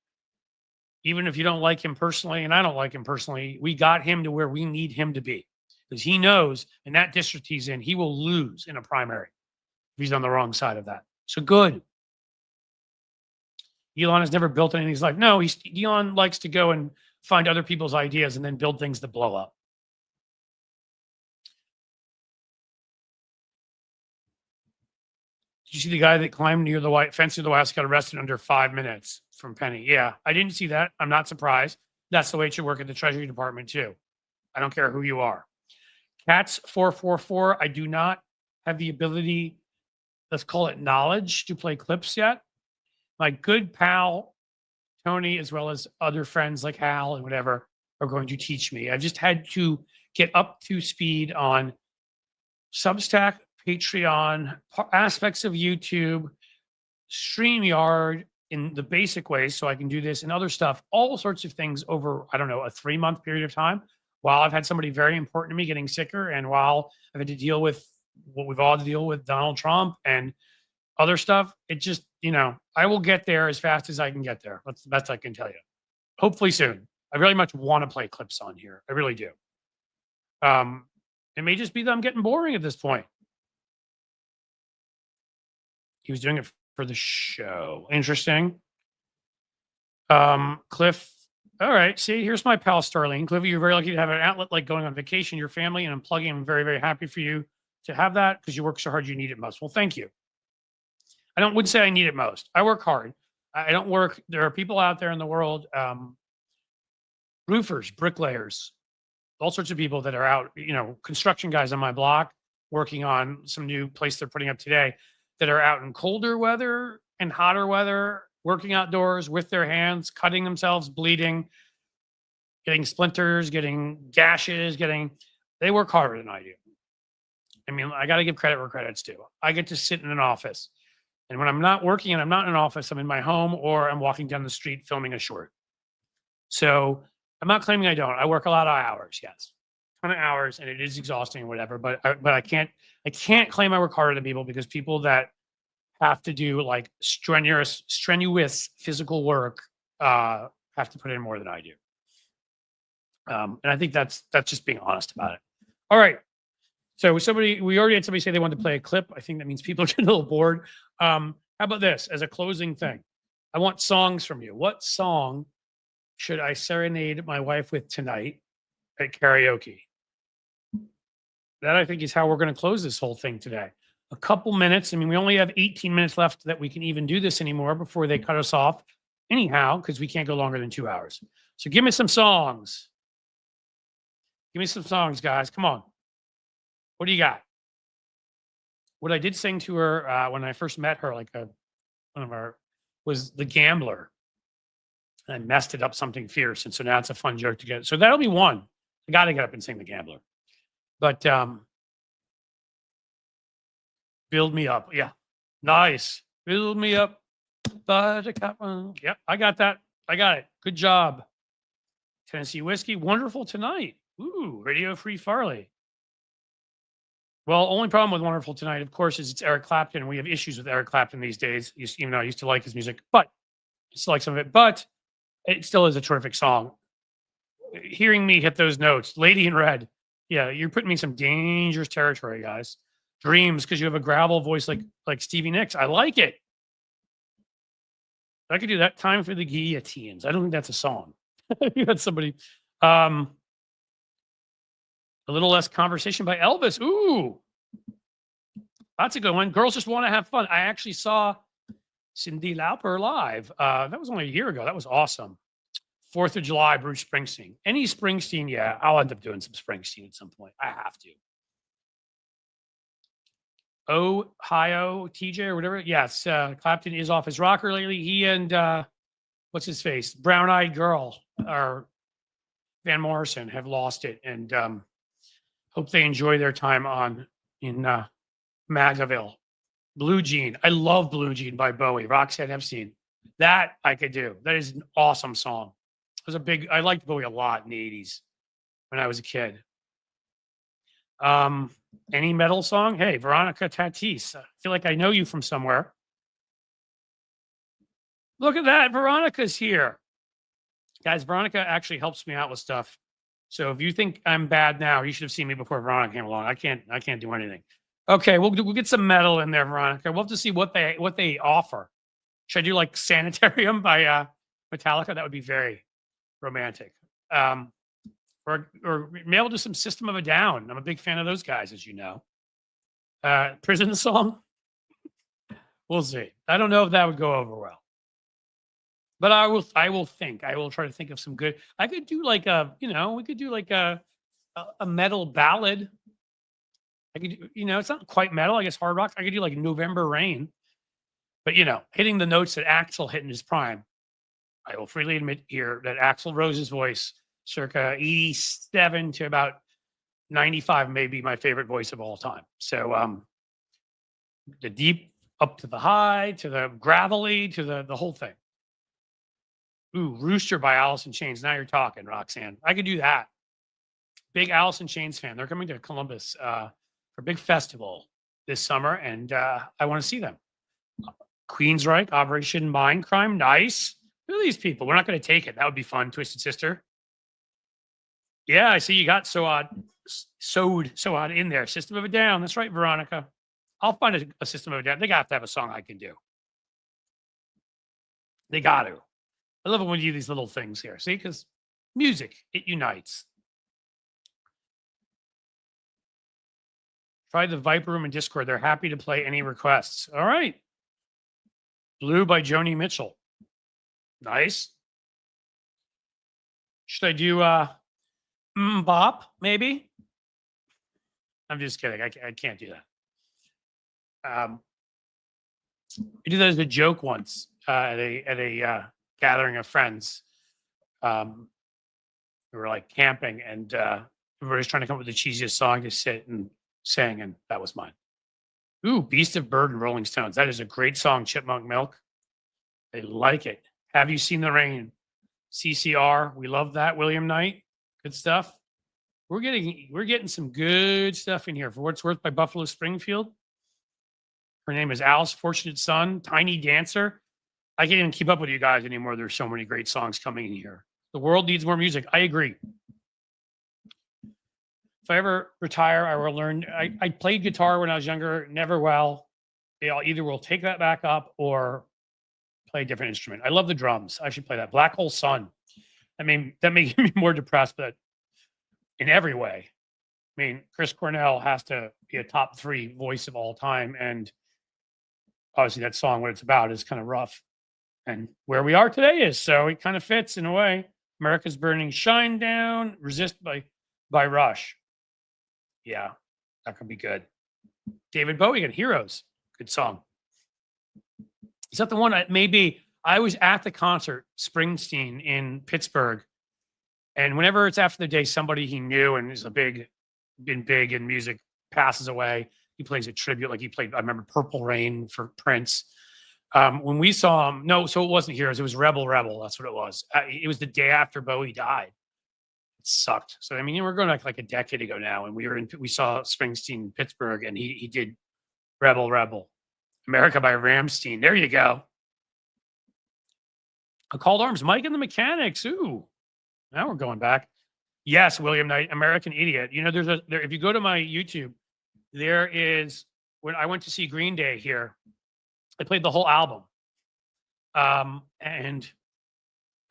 Even if you don't like him personally, and I don't like him personally, we got him to where we need him to be. Because he knows in that district he's in, he will lose in a primary if he's on the wrong side of that. So good. Elon has never built anything in his life. No, Elon likes to go and find other people's ideas and then build things that blow up. Did you see the guy that climbed near the white fence near the White House got arrested under 5 minutes from Penny? Yeah, I didn't see that. I'm not surprised. That's the way it should work at the Treasury Department too. I don't care who you are. Cats 444. I do not have the ability, let's call it knowledge, to play clips yet. My good pal Tony, as well as other friends like Hal and whatever, are going to teach me. I've just had to get up to speed on Substack, Patreon, aspects of YouTube, StreamYard in the basic ways so I can do this and other stuff, all sorts of things over, I don't know, a 3-month period of time while I've had somebody very important to me getting sicker and while I've had to deal with what we've all had to deal with, Donald Trump and other stuff. It just, I will get there as fast as I can get there. That's the best I can tell you. Hopefully soon. I really much want to play clips on here. I really do. It may just be that I'm getting boring at this point. He was doing it for the show. Interesting. Cliff. All right. See, here's my pal Starling. Cliff, you're very lucky to have an outlet like going on vacation, your family, and I'm plugging. I'm very, very happy for you to have that because you work so hard, you need it most. Well, thank you. I wouldn't say I need it most. I work hard. I don't work. There are people out there in the world, roofers, bricklayers, all sorts of people that are out, construction guys on my block working on some new place they're putting up today that are out in colder weather and hotter weather, working outdoors with their hands, cutting themselves, bleeding, getting splinters, getting gashes, they work harder than I do. I mean, I got to give credit where credit's due. I get to sit in an office. And when I'm not working and I'm not in an office, I'm in my home or I'm walking down the street filming a short. So I'm not claiming I don't. I work a lot of hours, yes. A ton of hours, and it is exhausting or whatever. But I can't claim I work harder than people because people that have to do like strenuous physical work have to put in more than I do. And I think that's just being honest about it. All right. So we already had somebody say they wanted to play a clip. I think that means people are getting a little bored. How about this as a closing thing? I want songs from you. What song should I serenade my wife with tonight at karaoke? That I think is how we're going to close this whole thing today. A couple minutes. I mean, we only have 18 minutes left that we can even do this anymore before they cut us off. Anyhow, because we can't go longer than 2 hours. So give me some songs. Give me some songs, guys. Come on. What do you got? What I did sing to her when I first met her, was The Gambler. And I messed it up something fierce. And so now it's a fun joke to get. So that'll be one. I got to get up and sing The Gambler. But Build Me Up. Yeah. Nice. Build Me Up. Yep, I got that. I got it. Good job. Tennessee Whiskey. Wonderful Tonight. Ooh, Radio Free Farley. Well, only problem with Wonderful Tonight, of course, is it's Eric Clapton. We have issues with Eric Clapton these days, even though I used to like his music, but I still like some of it. But it still is a terrific song. Hearing me hit those notes, Lady in Red. Yeah, you're putting me in some dangerous territory, guys. Dreams, because you have a gravel voice like Stevie Nicks. I like it. I could do that. Time for the Guillotines. I don't think that's a song. You had somebody. A Little Less Conversation by Elvis. Ooh, that's a good one. Girls Just Want to Have Fun. I actually saw Cyndi Lauper live. That was only a year ago. That was awesome. 4th of July, Bruce Springsteen. Any Springsteen, yeah, I'll end up doing some Springsteen at some point. I have to. Ohio TJ or whatever. Yes, Clapton is off his rocker lately. He and what's his face? Brown Eyed Girl or Van Morrison have lost it, and hope they enjoy their time in Magaville. Blue Jean. I love Blue Jean by Bowie. Roxanne Epstein. That I could do. That is an awesome song. I liked Bowie a lot in the 80s when I was a kid. Any metal song? Hey, Veronica Tatis. I feel like I know you from somewhere. Look at that. Veronica's here. Guys, Veronica actually helps me out with stuff. So if you think I'm bad now, you should have seen me before Veronica came along. I can't do anything. Okay, we'll get some metal in there, Veronica. We'll have to see what they offer. Should I do like Sanitarium by Metallica? That would be very romantic. Or maybe I'll do some System of a Down. I'm a big fan of those guys, as you know. Prison Song. We'll see. I don't know if that would go over well. But I will try to think of some good. I could do like we could do like a metal ballad. I could it's not quite metal, I guess hard rock. I could do like November Rain. But hitting the notes that Axl hit in his prime. I will freely admit here that Axl Rose's voice, circa 87 to about 95, may be my favorite voice of all time. So the deep up to the high, to the gravelly, to the whole thing. Ooh, Rooster by Alice in Chains. Now you're talking, Roxanne. I could do that. Big Alice in Chains fan. They're coming to Columbus for a big festival this summer, and I want to see them. Queensryche, Operation Mindcrime. Nice. Who are these people? We're not going to take it. That would be fun. Twisted Sister. Yeah, I see you got so odd in there. System of a Down. That's right, Veronica. I'll find a System of a Down. They got to have a song I can do. They got to. I love it when you do these little things here. See, because music, it unites. Try the Viper Room and Discord. They're happy to play any requests. All right. Blue by Joni Mitchell. Nice. Should I do Bop, maybe? I'm just kidding. I can't do that. I did that as a joke once at a gathering of friends. We were like camping, and everybody's trying to come up with the cheesiest song to sit and sing, and that was mine. Ooh, Beast of Burden, Rolling Stones. That is a great song, Chipmunk Milk. They like it. Have You Seen the Rain? CCR. We love that. William Knight. Good stuff. We're getting some good stuff in here. For What It's Worth by Buffalo Springfield. Her name is Alice Fortunate Son. Tiny Dancer. I can't even keep up with you guys anymore. There's so many great songs coming in here. The world needs more music. I agree. If I ever retire, I will learn. I played guitar when I was younger, never well. Either will take that back up or play a different instrument. I love the drums. I should play that. Black Hole Sun. I mean, that may get me more depressed, but in every way. I mean, Chris Cornell has to be a top 3 voice of all time. And obviously that song, what it's about, is kind of rough. And where we are today is, so it kind of fits in a way. America's Burning, Shine Down, Resist by Rush. Yeah, that could be good. David Bowie and Heroes. Good song. Is that the one? Maybe I was at the concert, Springsteen in Pittsburgh. And whenever it's after the day, somebody he knew and is been big in music passes away. he plays a tribute. Like he played, I remember Purple Rain for Prince. When we saw him, no, so it wasn't Heroes. It was Rebel Rebel. That's what it was. It was the day after Bowie died. It sucked. So I mean, we're going back like a decade ago now, and we saw Springsteen in Pittsburgh, and he did Rebel Rebel, America by Ramstein. There you go. A Called Arms, Mike and the Mechanics. Ooh, now we're going back. Yes, William Knight, American Idiot. You know, there. If you go to my YouTube, there is when I went to see Green Day here. I played the whole album, and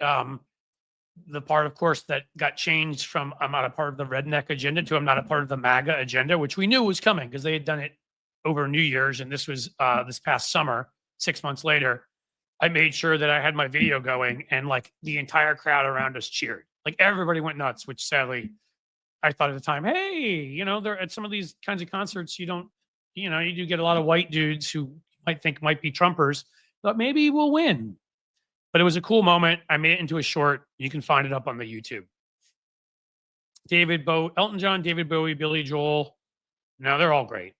the part, of course, that got changed from I'm not a part of the redneck agenda to I'm not a part of the MAGA agenda, which we knew was coming because they had done it over New Year's, and this was this past summer. 6 months later, I made sure that I had my video going, and like the entire crowd around us cheered. Like everybody went nuts, which sadly I thought at the time, hey, you know, there at some of these kinds of concerts, you do get a lot of white dudes who might think might be Trumpers, but maybe we'll win. But it was a cool moment. I made it into a short. You can find it up on the YouTube. Elton John, David Bowie, Billy Joel. No, they're all great.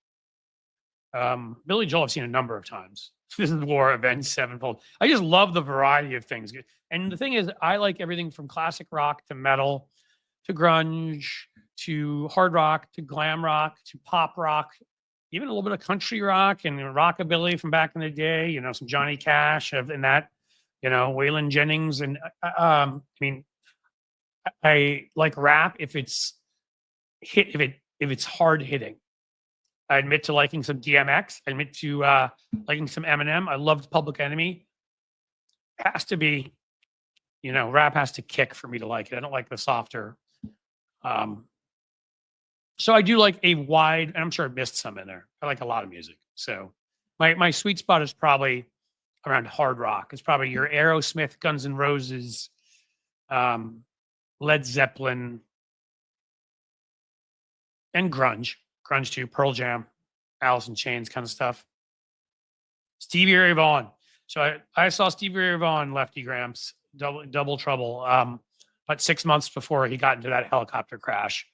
Billy Joel I've seen a number of times. This is War, Avenged Sevenfold. I just love the variety of things. And the thing is, I like everything from classic rock to metal to grunge to hard rock to glam rock to pop rock, even a little bit of country rock and rockabilly from back in the day, you know, some Johnny Cash and that, you know, Waylon Jennings. And I mean, I like rap if it's if it's hard hitting. I admit to liking some DMX. I admit to liking some Eminem. I loved Public Enemy. It has to be, you know, rap has to kick for me to like it. I don't like the softer. So I do like a wide, and I'm sure I missed some in there. I like a lot of music. So my sweet spot is probably around hard rock. It's probably your Aerosmith, Guns N' Roses, Led Zeppelin, and grunge too, Pearl Jam, Alice in Chains kind of stuff. Stevie Ray Vaughan. So I saw Stevie Ray Vaughan, Lefty Gramps, Double Trouble, about 6 months before he got into that helicopter crash.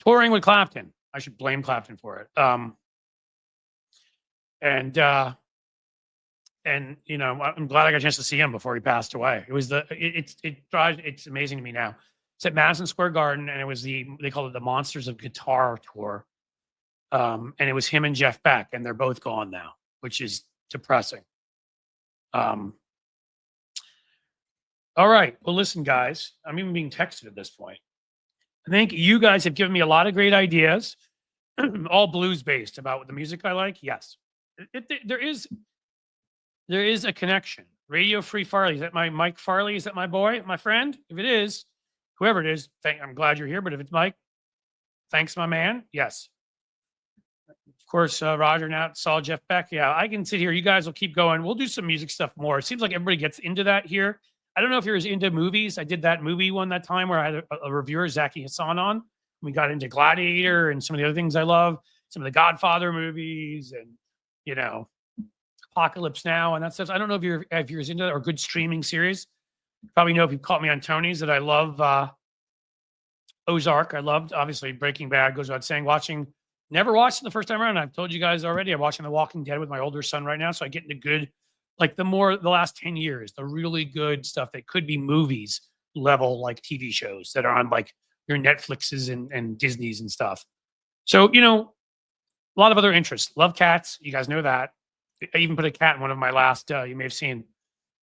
Touring with Clapton. I should blame Clapton for it. And you know, I'm glad I got a chance to see him before he passed away. It was it's amazing to me now. It's at Madison Square Garden, and it was they called it the Monsters of Guitar tour. And it was him and Jeff Beck, and they're both gone now, which is depressing. All right. Well, listen, guys, I'm even being texted at this point. I think you guys have given me a lot of great ideas, all blues based about the music I like. Yes, there is a connection. Radio Free Farley. Is that my Mike Farley? Is that my boy, my friend? If it is, whoever it is, I'm glad you're here. But if it's Mike, thanks, my man. Yes. Of course, Roger now saw Jeff Beck. Yeah, I can sit here. You guys will keep going. We'll do some music stuff more. It seems like everybody gets into that here. I don't know if you're as into movies. I did that movie one that time where I had a reviewer, Zaki Hassan, on. We got into Gladiator and some of the other things I love, some of the Godfather movies, and you know, Apocalypse Now and that stuff. I don't know if you're as into that or good streaming series. You probably know if you caught me on Tony's that I love Ozark. I loved obviously Breaking Bad. Goes without saying. Never watched it the first time around. I've told you guys already. I'm watching The Walking Dead with my older son right now, so I get into good. Like the last 10 years, the really good stuff that could be movies level, like TV shows that are on like your Netflixes and Disney's and stuff. So, you know, a lot of other interests. Love cats. You guys know that. I even put a cat in one of my last, you may have seen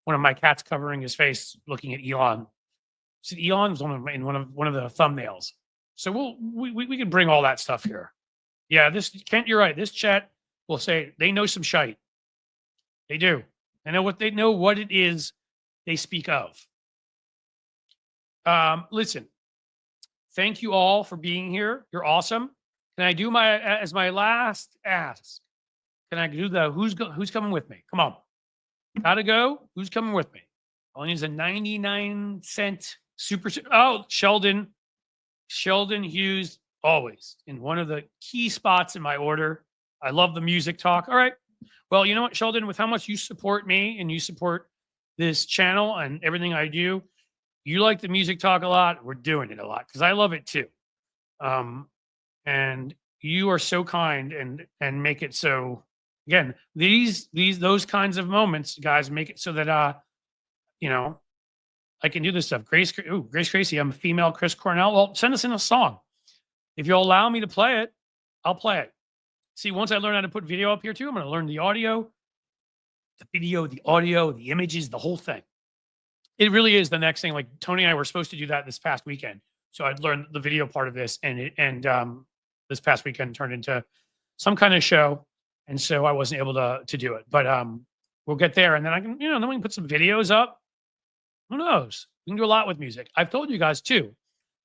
one of my cats covering his face looking at Elon. So Elon was in one of the thumbnails. So we can bring all that stuff here. Yeah, Kent, you're right. This chat will say they know some shite. They do. They know what it is they speak of. Listen, thank you all for being here. You're awesome. Can I do as my last ask? Can I do the who's coming with me? Come on. Gotta go. Who's coming with me? Only is a 99-cent super. Oh, Sheldon Hughes, always in one of the key spots in my order. I love the music talk. All right. Well, you know what, Sheldon, with how much you support me and you support this channel and everything I do, you like the music talk a lot. We're doing it a lot because I love it too. And you are so kind and make it so. Again, those kinds of moments, guys, make it so that you know, I can do this stuff. Grace Gracie, I'm a female Chris Cornell. Well, send us in a song. If you'll allow me to play it, I'll play it. See, once I learn how to put video up here too, I'm going to learn the audio, the video, the audio, the images, the whole thing. It really is the next thing. Like Tony and I were supposed to do that this past weekend. So I'd learned the video part of this, and this past weekend turned into some kind of show. And so I wasn't able to do it, but we'll get there. And then I can, then we can put some videos up. Who knows? We can do a lot with music. I've told you guys too,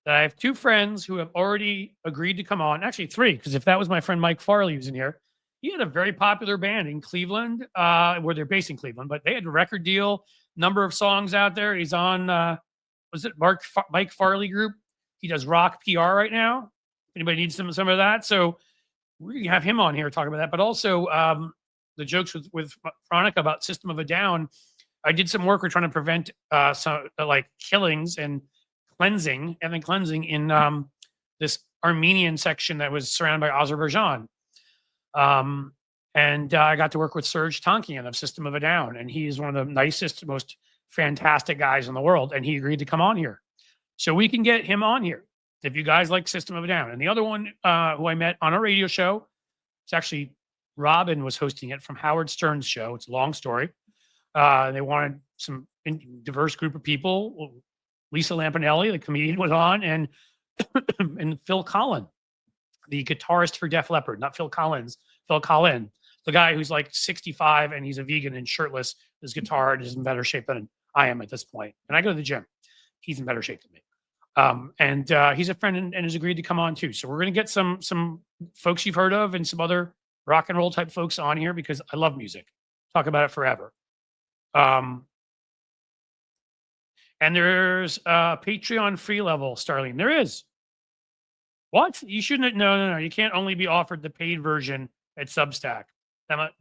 that I have 2 friends who have already agreed to come on. Actually 3, because if that was my friend Mike Farley who's in here, he had a very popular band in Cleveland, where they're based in Cleveland, but they had a record deal, number of songs out there. He's on, was it Mike Farley Group? He does rock PR right now. Anybody needs some of that? So we're going to have him on here talking about that. But also the jokes with Veronica about System of a Down. I did some work. We're trying to prevent some like killings and cleansing in this Armenian section that was surrounded by Azerbaijan. And I got to work with Serge Tankian of System of a Down, and he's one of the nicest, most fantastic guys in the world. And he agreed to come on here. So we can get him on here if you guys like System of a Down. And the other one who I met on a radio show, it's actually Robin was hosting it from Howard Stern's show. It's a long story. They wanted some diverse group of people. Lisa Lampanelli, the comedian, was on, and Phil Collin, the guitarist for Def Leppard, not Phil Collins, Phil Collin, the guy who's like 65 and he's a vegan and shirtless. His guitar is in better shape than I am at this point. And I go to the gym. He's in better shape than me. And he's a friend and has agreed to come on too. So we're going to get some folks you've heard of and some other rock and roll type folks on here because I love music. Talk about it forever. And there's a Patreon free level, Starlene. There is. What? You shouldn't. No. You can't only be offered the paid version at Substack.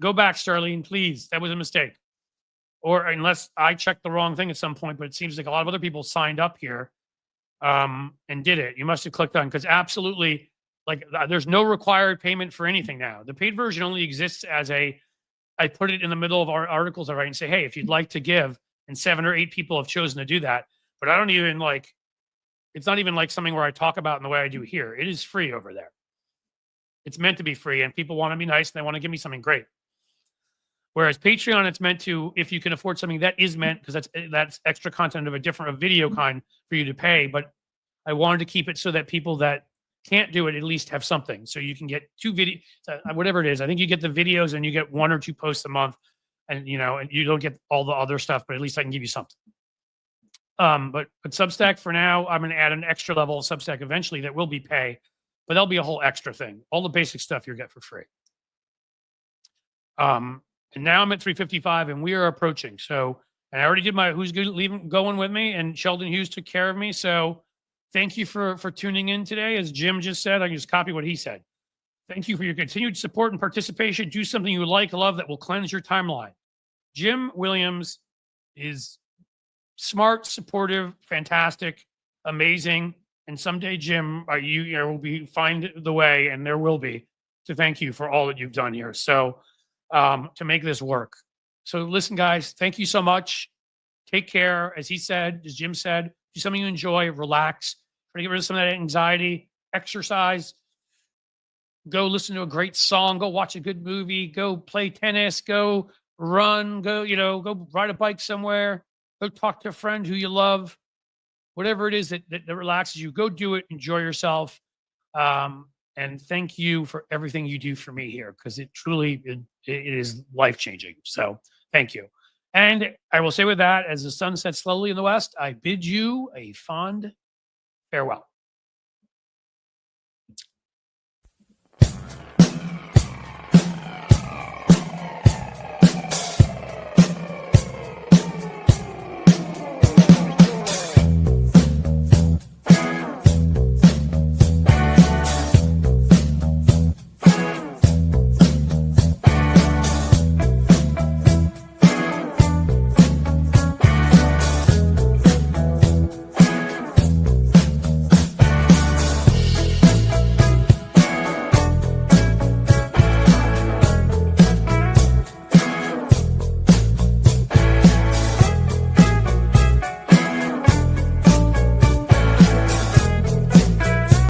Go back, Starlene, please. That was a mistake. Or unless I checked the wrong thing at some point, but it seems like a lot of other people signed up here and did it. You must have clicked on, because absolutely, like, there's no required payment for anything now. The paid version only exists as I put it in the middle of our articles I write and say, hey, if you'd like to give, and 7 or 8 people have chosen to do that. But I don't even it's not even like something where I talk about in the way I do here. It is free over there. It's meant to be free, and people want to be nice and they want to give me something great. Whereas Patreon, it's meant to, if you can afford something that is meant, because that's extra content of a video kind for you to pay. But I wanted to keep it so that people that can't do it at least have something. So you can get 2 videos, whatever it is. I think you get the videos and you get 1 or 2 posts a month, and and you don't get all the other stuff, but at least I can give you something. But Substack for now, I'm going to add an extra level of Substack eventually that will be pay, but there'll be a whole extra thing. All the basic stuff you'll get for free. And now I'm at 3:55 and we are approaching. So, and I already did my who's good going with me, and Sheldon Hughes took care of me. So thank you for tuning in today. As Jim just said, I can just copy what he said. Thank you for your continued support and participation. Do something you like, love, that will cleanse your timeline. Jim Williams is smart, supportive, fantastic, amazing. And someday, Jim, you will find the way, and there will be, to thank you for all that you've done here. So to make this work. So listen, guys, thank you so much. Take care. As he said, as Jim said, do something you enjoy, relax, try to get rid of some of that anxiety, exercise, go listen to a great song, go watch a good movie, go play tennis, go run, go ride a bike somewhere, go talk to a friend who you love, whatever it is that relaxes you, go do it, enjoy yourself. And thank you for everything you do for me here, because it truly it is life-changing. So thank you. And I will say with that, as the sun sets slowly in the west, I bid you a fond farewell.